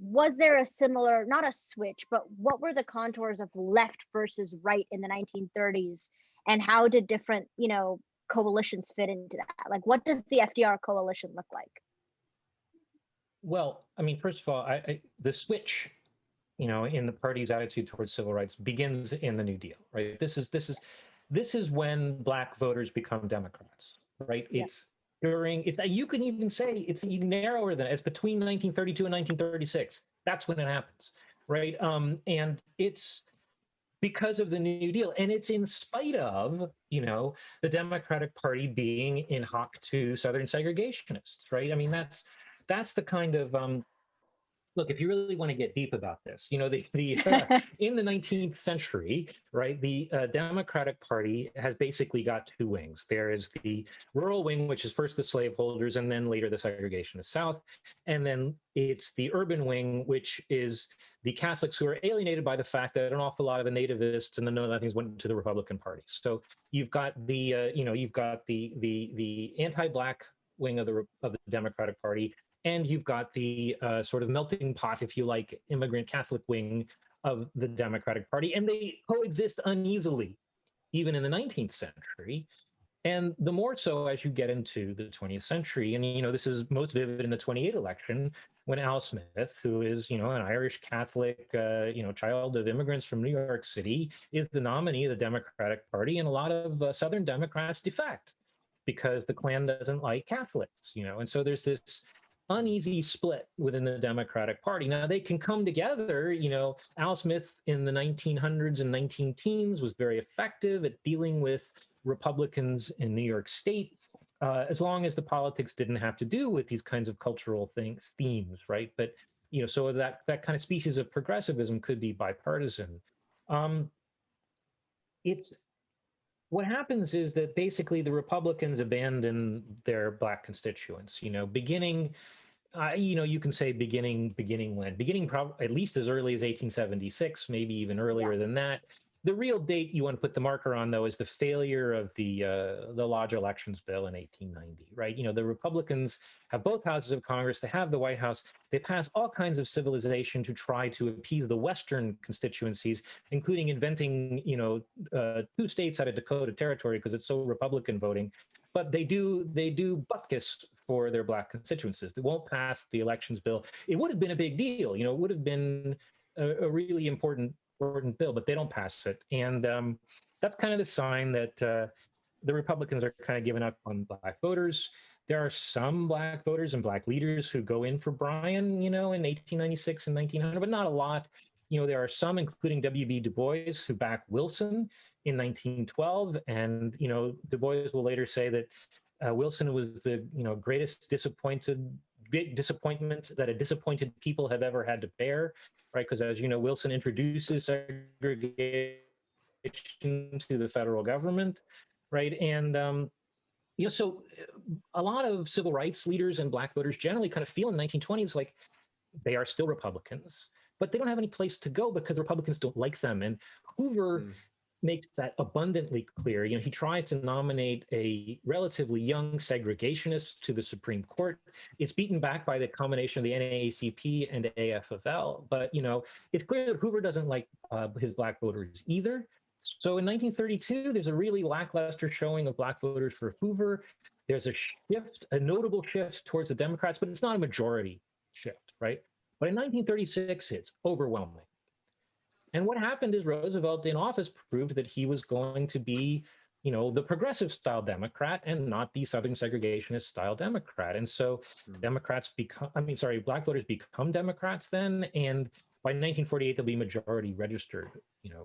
was there a similar, not a switch, but what were the contours of left versus right in the 1930s? And how did different, you know, coalitions fit into that? Like, what does the FDR coalition look like? Well, I mean, first of all, the switch, you know, in the party's attitude towards civil rights begins in the New Deal, right? This is when Black voters become Democrats, right? It's during, it's, you can even say it's even narrower than, it's between 1932 and 1936. That's when it happens, right? And it's because of the New Deal, and it's in spite of, you know, the Democratic Party being in hock to Southern segregationists, right? I mean, that's the kind of look, if you really want to get deep about this, you know, in the 19th century, right, the Democratic Party has basically got two wings. There is the rural wing, which is first the slaveholders, and then later the segregationist South. And then it's the urban wing, which is the Catholics who are alienated by the fact that an awful lot of the nativists and the know-nothings went to the Republican Party. So you've got the, you know, you've got the anti-Black wing of the Democratic Party, and you've got the sort of melting pot, if you like, immigrant Catholic wing of the Democratic Party, and they coexist uneasily, even in the 19th century. And the more so as you get into the 20th century, and, you know, this is most vivid in the 28 election, when Al Smith, who is, you know, an Irish Catholic, you know, child of immigrants from New York City, is the nominee of the Democratic Party, and a lot of Southern Democrats defect because the Klan doesn't like Catholics, you know, and so there's this uneasy split within the Democratic Party. Now, they can come together. You know, Al Smith in the 1900s and 19-teens was very effective at dealing with Republicans in New York State, as long as the politics didn't have to do with these kinds of cultural themes, right? But, you know, so that kind of species of progressivism could be bipartisan. What happens is that basically the Republicans abandon their Black constituents, you know, beginning, you know, you can say beginning when? Beginning at least as early as 1876, maybe even earlier than that. The real date you want to put the marker on, though, is the failure of the Lodge Elections Bill in 1890, right? You know, the Republicans have both houses of Congress. They have the White House. They pass all kinds of civilization to try to appease the Western constituencies, including inventing, you know, 2 states out of Dakota Territory because it's so Republican voting. But they do bupkis for their Black constituencies. They won't pass the elections bill. It would have been a big deal. You know, it would have been a really important bill, but they don't pass it. And that's kind of the sign that the Republicans are kind of giving up on Black voters. There are some Black voters and Black leaders who go in for Bryan, you know, in 1896 and 1900, but not a lot. You know, there are some, including W.B. Du Bois, who back Wilson in 1912. And, you know, Du Bois will later say that Wilson was the, you know, greatest disappointment that a disappointed people have ever had to bear, right? Because, as you know, Wilson introduces segregation to the federal government, right? And, you know, so a lot of civil rights leaders and Black voters generally kind of feel in the 1920s like they are still Republicans, but they don't have any place to go because Republicans don't like them. And Hoover makes that abundantly clear. You know, he tries to nominate a relatively young segregationist to the Supreme Court. It's beaten back by the combination of the NAACP and AFL. But, you know, it's clear that Hoover doesn't like his Black voters either. So in 1932, there's a really lackluster showing of Black voters for Hoover. there's a shift, a notable shift towards the Democrats, but it's not a majority shift, right? But in 1936, it's overwhelming. And what happened is Roosevelt in office proved that he was going to be, the progressive style Democrat and not the Southern segregationist style Democrat. And so black voters become Democrats then. And by 1948, they'll be majority registered,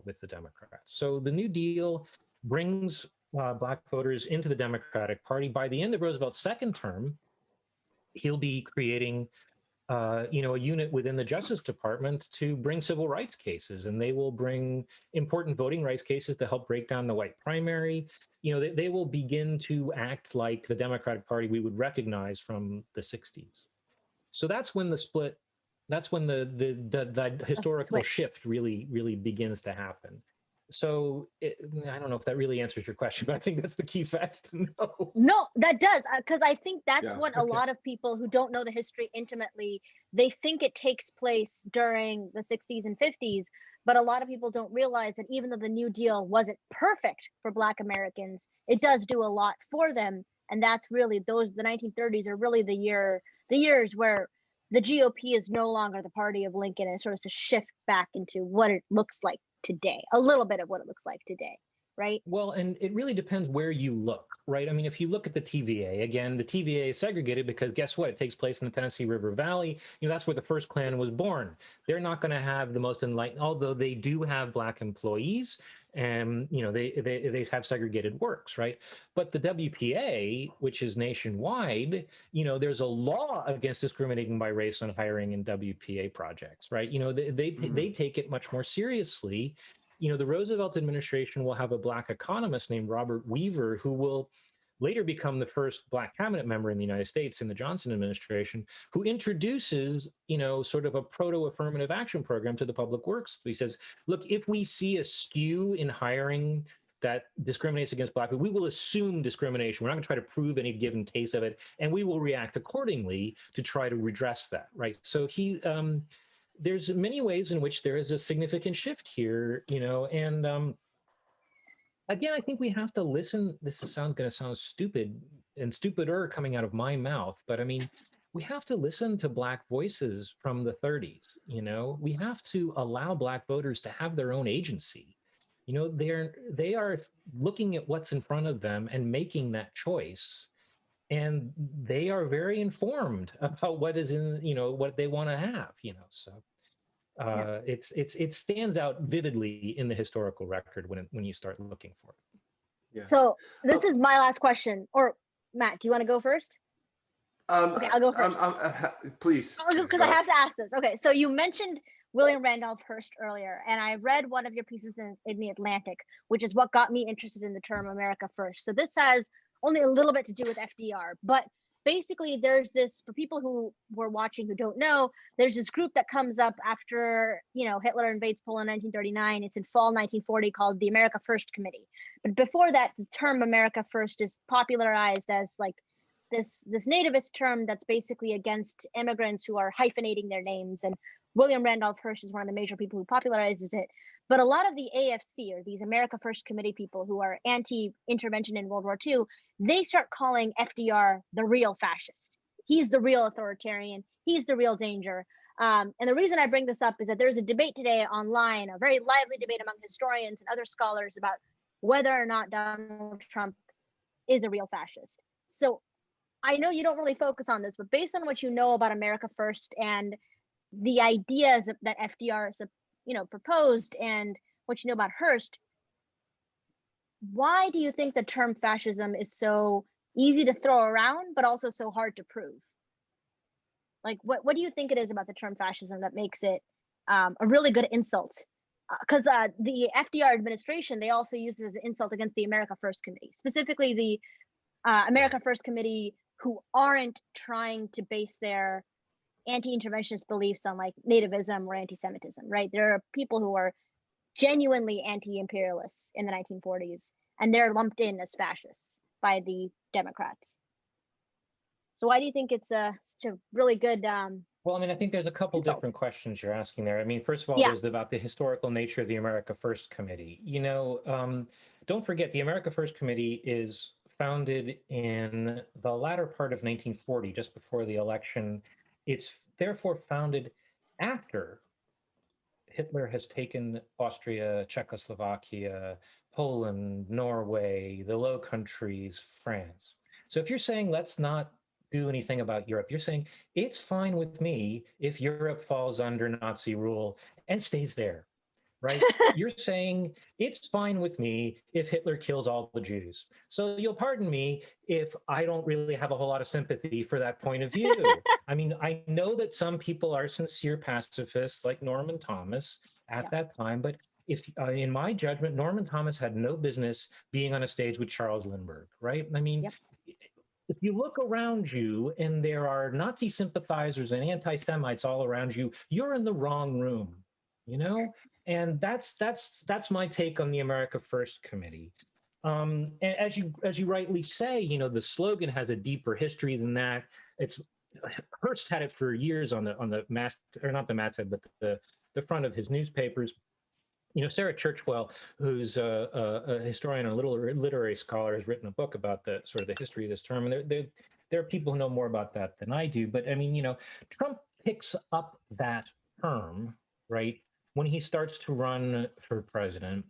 with the Democrats. So the New Deal brings black voters into the Democratic Party. By the end of Roosevelt's second term, he'll be creating a unit within the Justice Department to bring civil rights cases, and they will bring important voting rights cases to help break down the white primary. They will begin to act like the Democratic Party we would recognize from the 60s. So that's when the split, that's when the historical shift really begins to happen. So I don't know if that really answers your question, but I think that's the key fact to know. No, that does, because I think that's what a lot of people who don't know the history intimately, they think it takes place during the 60s and 50s, but a lot of people don't realize that even though the New Deal wasn't perfect for Black Americans, it does do a lot for them. And that's really the 1930s are really the years where the GOP is no longer the party of Lincoln, and sort of to shift back into what it looks like today, a little bit of what it looks like today, right? Well, and it really depends where you look, right? I mean, if you look at the TVA, again, the TVA is segregated because guess what? It takes place in the Tennessee River Valley. That's where the first Klan was born. They're not going to have the most enlightened, although they do have Black employees, and they have segregated works, right? But the WPA, which is nationwide, there's a law against discriminating by race on hiring in WPA projects, right? They take it much more seriously. The Roosevelt administration will have a Black economist named Robert Weaver, who will later become the first Black cabinet member in the United States in the Johnson administration, who introduces, sort of a proto-affirmative action program to the public works. He says, look, if we see a skew in hiring that discriminates against Black people, we will assume discrimination. We're not going to try to prove any given case of it, and we will react accordingly to try to redress that, right? So there's many ways in which there is a significant shift here, and again, I think we have to listen. This is going to sound stupid and stupider coming out of my mouth, but I mean, we have to listen to Black voices from the 30s. We have to allow Black voters to have their own agency. They are looking at what's in front of them and making that choice. And they are very informed about what is in, what they want to have, so it stands out vividly in the historical record when you start looking for it. Yeah. So this is my last question, or Matt, do you want to go first? Okay, I'll go first. Please. Because I have to ask this. Okay, so you mentioned William Randolph Hearst earlier, and I read one of your pieces in The Atlantic, which is what got me interested in the term America First. So this has only a little bit to do with FDR, but basically there's this, for people who were watching who don't know, there's this group that comes up after, Hitler invades Poland in 1939. It's in fall 1940, called the America First Committee. But before that, the term America First is popularized as like this nativist term that's basically against immigrants who are hyphenating their names. And William Randolph Hearst is one of the major people who popularizes it. But a lot of the AFC, or these America First Committee people who are anti-intervention in World War II, they start calling FDR the real fascist. He's the real authoritarian. He's the real danger. And the reason I bring this up is that there's a debate today online, a very lively debate among historians and other scholars about whether or not Donald Trump is a real fascist. So I know you don't really focus on this, but based on what you know about America First and the ideas that FDR proposed and what you know about Hearst, why do you think the term fascism is so easy to throw around, but also so hard to prove? Like, what do you think it is about the term fascism that makes it a really good insult? Because the FDR administration, they also use it as an insult against the America First Committee, specifically the America First Committee, who aren't trying to base their anti-interventionist beliefs on like nativism or anti-Semitism, right? There are people who are genuinely anti-imperialists in the 1940s, and they're lumped in as fascists by the Democrats. So why do you think it's such a really good well, I mean, I think there's a couple different questions you're asking there. I mean, first of all, there's about the historical nature of the America First Committee. Don't forget, the America First Committee is founded in the latter part of 1940, just before the election. It's therefore founded after Hitler has taken Austria, Czechoslovakia, Poland, Norway, the Low Countries, France. So if you're saying let's not do anything about Europe, you're saying it's fine with me if Europe falls under Nazi rule and stays there, right? You're saying it's fine with me if Hitler kills all the Jews. So you'll pardon me if I don't really have a whole lot of sympathy for that point of view. I mean, I know that some people are sincere pacifists like Norman Thomas at that time, but if in my judgment, Norman Thomas had no business being on a stage with Charles Lindbergh, right? I mean, if you look around you and there are Nazi sympathizers and anti-Semites all around you, you're in the wrong room, you know? And that's my take on the America First Committee. And as you rightly say, you know, the slogan has a deeper history than that. It's Hearst had it for years on the mast, or not the masthead, but the front of his newspapers. You know, Sarah Churchwell, who's a historian and a literary scholar, has written a book about the sort of the history of this term. And there are people who know more about that than I do. But I mean, you know, Trump picks up that term, right, when he starts to run for president.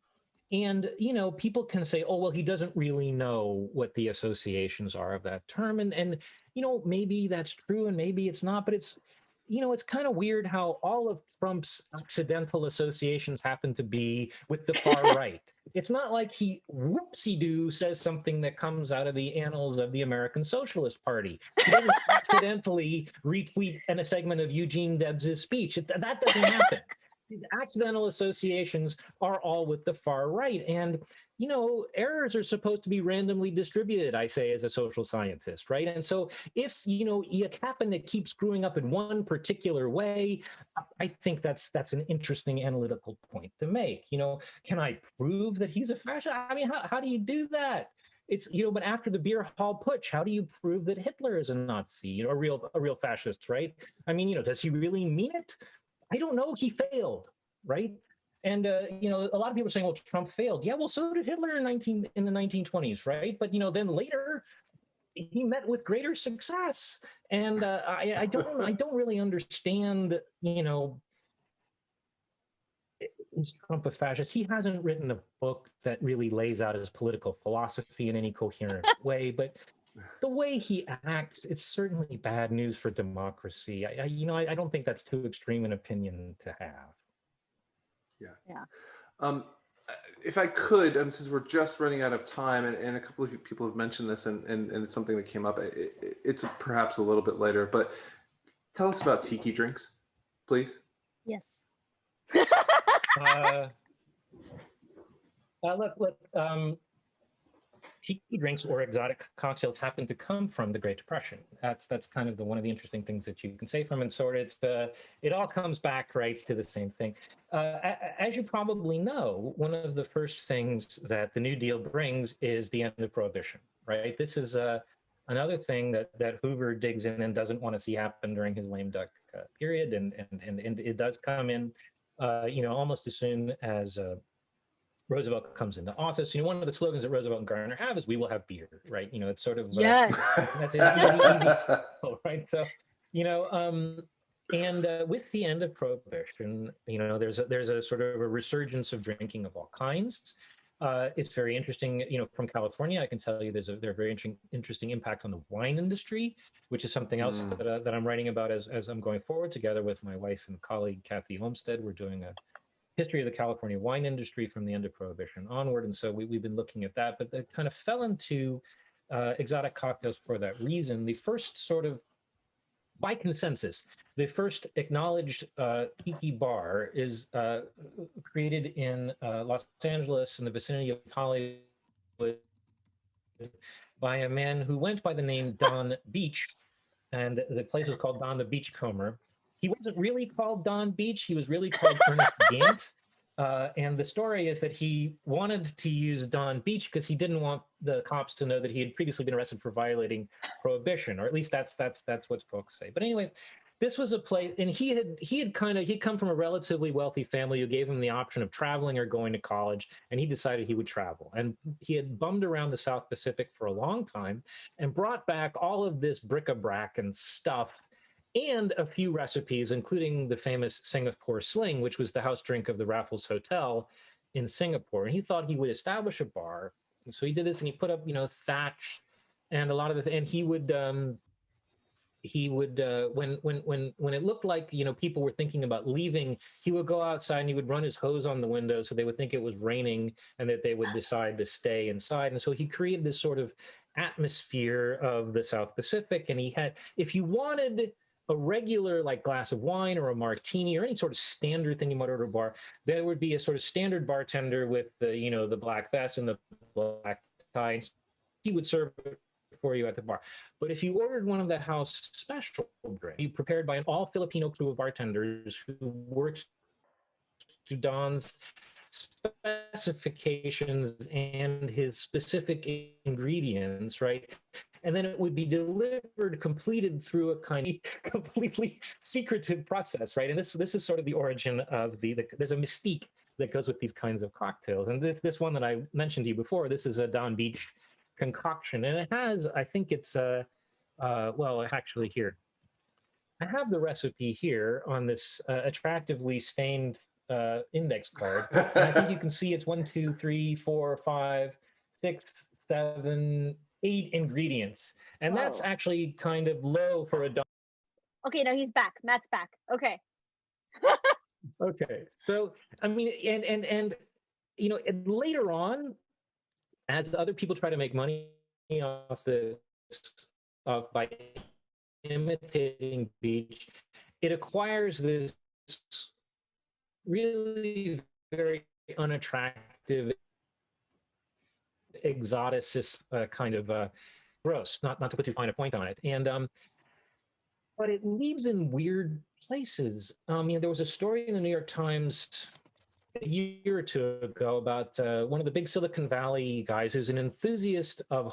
And, you know, people can say, oh, well, he doesn't really know what the associations are of that term. And you know, maybe that's true and maybe it's not, but it's, you know, it's kind of weird how all of Trump's accidental associations happen to be with the far right. It's not like he whoopsie-doo says something that comes out of the annals of the American Socialist Party. He doesn't accidentally retweet a segment of Eugene Debs' speech. That doesn't happen. These accidental associations are all with the far right. And, you know, errors are supposed to be randomly distributed, I say, as a social scientist, right? And so if, you know, you happen to keep screwing up in one particular way, I think that's an interesting analytical point to make. You know, can I prove that he's a fascist? I mean, how do you do that? It's, you know, but after the beer hall putsch, how do you prove that Hitler is a Nazi, you know, a real fascist, right? I mean, you know, does he really mean it? I don't know. He failed, right? And you know, a lot of people are saying, "Well, Trump failed." Yeah, well, so did Hitler in the 1920s, right? But you know, then later he met with greater success. And I don't really understand. You know, is Trump a fascist? He hasn't written a book that really lays out his political philosophy in any coherent way, but the way he acts, it's certainly bad news for democracy. I don't think that's too extreme an opinion to have. Yeah. If I could, since we're just running out of time, and a couple of people have mentioned this, and it's something that came up. It's perhaps a little bit later, but tell us about tiki drinks, please. Yes. Look. Tiki drinks or exotic cocktails happen to come from the Great Depression. That's kind of one of the interesting things that you can say from it. Sort of, it all comes back right to the same thing. As you probably know, one of the first things that the New Deal brings is the end of Prohibition. Right. This is another thing that Hoover digs in and doesn't want to see happen during his lame duck period, and it does come in, you know, almost as soon as Roosevelt comes into office. You know, one of the slogans that Roosevelt and Garner have is "We will have beer," right? You know, it's sort of that's an easy right? So, you know, and with the end of Prohibition, you know, there's a sort of a resurgence of drinking of all kinds. It's very interesting. You know, from California, I can tell you there's a very interesting impact on the wine industry, which is something else that I'm writing about as I'm going forward together with my wife and colleague Kathy Olmsted. We're doing a history of the California wine industry from the end of Prohibition onward. And so we've been looking at that, but that kind of fell into exotic cocktails for that reason. The first sort of, by consensus, the first acknowledged Tiki Bar is created in Los Angeles in the vicinity of Hollywood by a man who went by the name Don Beach, and the place was called Don the Beachcomber. He wasn't really called Don Beach. He was really called Ernest Gant. And the story is that he wanted to use Don Beach because he didn't want the cops to know that he had previously been arrested for violating Prohibition, or at least that's what folks say. But anyway, this was a place, and he'd come from a relatively wealthy family who gave him the option of traveling or going to college, and he decided he would travel. And he had bummed around the South Pacific for a long time and brought back all of this bric-a-brac and stuff and a few recipes, including the famous Singapore Sling, which was the house drink of the Raffles Hotel in Singapore. And he thought he would establish a bar. And so he did this, and he put up, thatch and a lot of and he would when it looked like people were thinking about leaving, he would go outside and he would run his hose on the window so they would think it was raining and that they would decide to stay inside. And so he created this sort of atmosphere of the South Pacific. And he had, if you wanted a regular like glass of wine or a martini or any sort of standard thing you might order at a bar, there would be a sort of standard bartender with the the black vest and the black tie. He would serve it for you at the bar. But if you ordered one of the house special drinks, prepared by an all Filipino crew of bartenders who worked to Don's specifications and his specific ingredients, right? And then it would be delivered, completed through a kind of completely secretive process, right? And this is sort of the origin of there's a mystique that goes with these kinds of cocktails. And this one that I mentioned to you before, this is a Don Beach concoction, and it has, I think it's well, actually here I have the recipe here on this attractively stained index card, and I think you can see it's 1, 2, 3, 4, 5, 6, 7, 8 ingredients, and that's actually kind of low for a Don. Okay, no, he's back. Matt's back. Okay. Okay, so I mean, and later on, as other people try to make money off this, by imitating Beach, it acquires this really very unattractive, exoticist kind of gross. Not to put too fine a point on it, and but it leads in weird places. There was a story in the New York Times a year or two ago about one of the big Silicon Valley guys who's an enthusiast of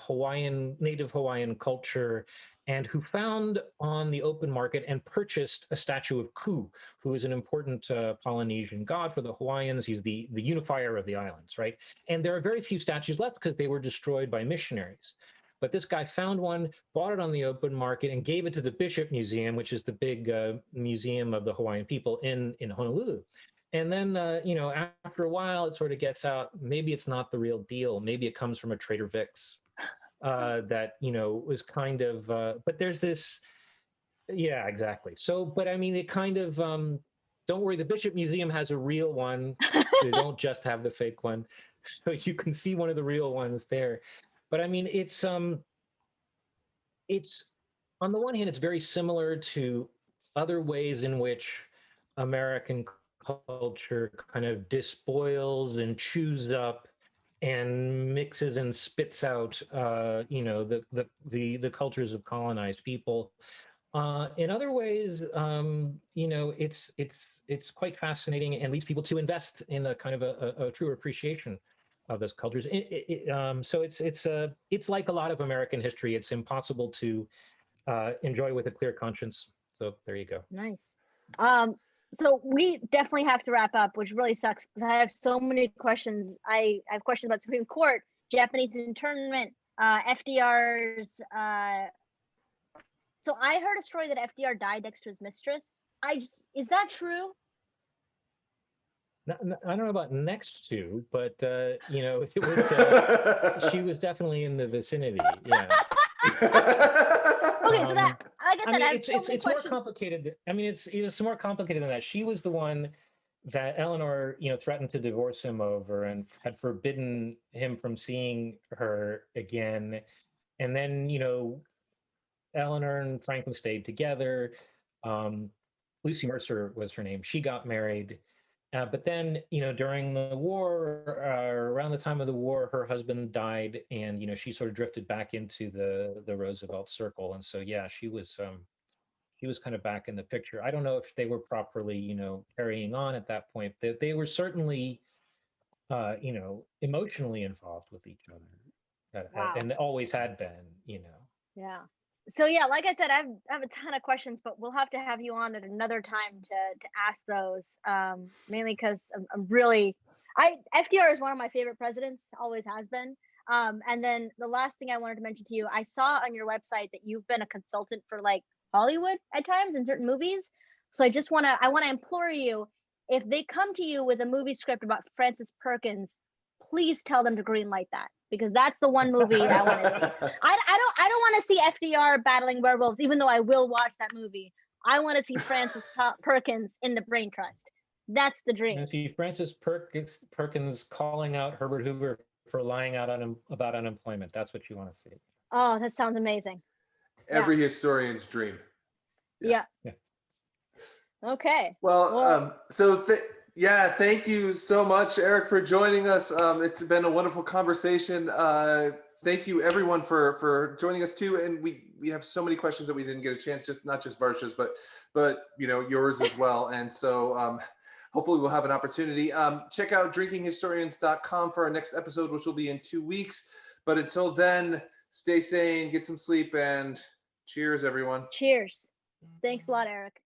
native Hawaiian culture, and who found on the open market and purchased a statue of Ku, who is an important Polynesian god for the Hawaiians. He's the unifier of the islands, right? And there are very few statues left because they were destroyed by missionaries. But this guy found one, bought it on the open market, and gave it to the Bishop Museum, which is the big museum of the Hawaiian people in Honolulu. And then, after a while, it sort of gets out, maybe it's not the real deal. Maybe it comes from a Trader Vic's that, was kind of, but there's this, yeah, exactly. So, but I mean, it kind of, don't worry, the Bishop Museum has a real one. They don't just have the fake one. So you can see one of the real ones there. But I mean, it's on the one hand, it's very similar to other ways in which American culture kind of despoils and chews up and mixes and spits out, the cultures of colonized people. In other ways, it's quite fascinating and leads people to invest in a kind of a true appreciation of those cultures. So it's like a lot of American history. It's impossible to enjoy with a clear conscience. So there you go. Nice. So we definitely have to wrap up, which really sucks because I have so many questions. I have questions about Supreme Court, Japanese internment, FDR's. So I heard a story that FDR died next to his mistress. Is that true? I don't know about next to, but it was she was definitely in the vicinity. Yeah. Okay, so that, like I said, I have it's more complicated. I mean, it's more complicated than that. She was the one that Eleanor, threatened to divorce him over and had forbidden him from seeing her again. And then, Eleanor and Franklin stayed together. Lucy Mercer was her name. She got married. But then, during the war, around the time of the war, her husband died, and she sort of drifted back into the Roosevelt circle, and so yeah, she was kind of back in the picture. I don't know if they were properly, carrying on at that point. They were certainly, emotionally involved with each other, Wow. and always had been, Yeah. So yeah, like I said, I have a ton of questions, but we'll have to have you on at another time to ask those. Mainly because I'm really, FDR is one of my favorite presidents, always has been. And then the last thing I wanted to mention to you, I saw on your website that you've been a consultant for like Hollywood at times in certain movies. So I want to implore you, if they come to you with a movie script about Francis Perkins, please tell them to greenlight that, because that's the one movie I want to see. I don't want to see FDR battling werewolves, even though I will watch that movie. I want to see Francis Perkins in the Brain Trust. That's the dream. And see Francis Perkins calling out Herbert Hoover for lying out about unemployment. That's what you want to see. Oh, that sounds amazing. Every historian's dream. Yeah. Okay. Well, thank you so much, Eric, for joining us. It's been a wonderful conversation. Thank you, everyone, for joining us too. And we have so many questions that we didn't get a chance, not just Varsha's, but yours as well. And so hopefully we'll have an opportunity. Check out drinkinghistorians.com for our next episode, which will be in 2 weeks. But until then, stay sane, get some sleep, and cheers, everyone. Cheers. Thanks a lot, Eric.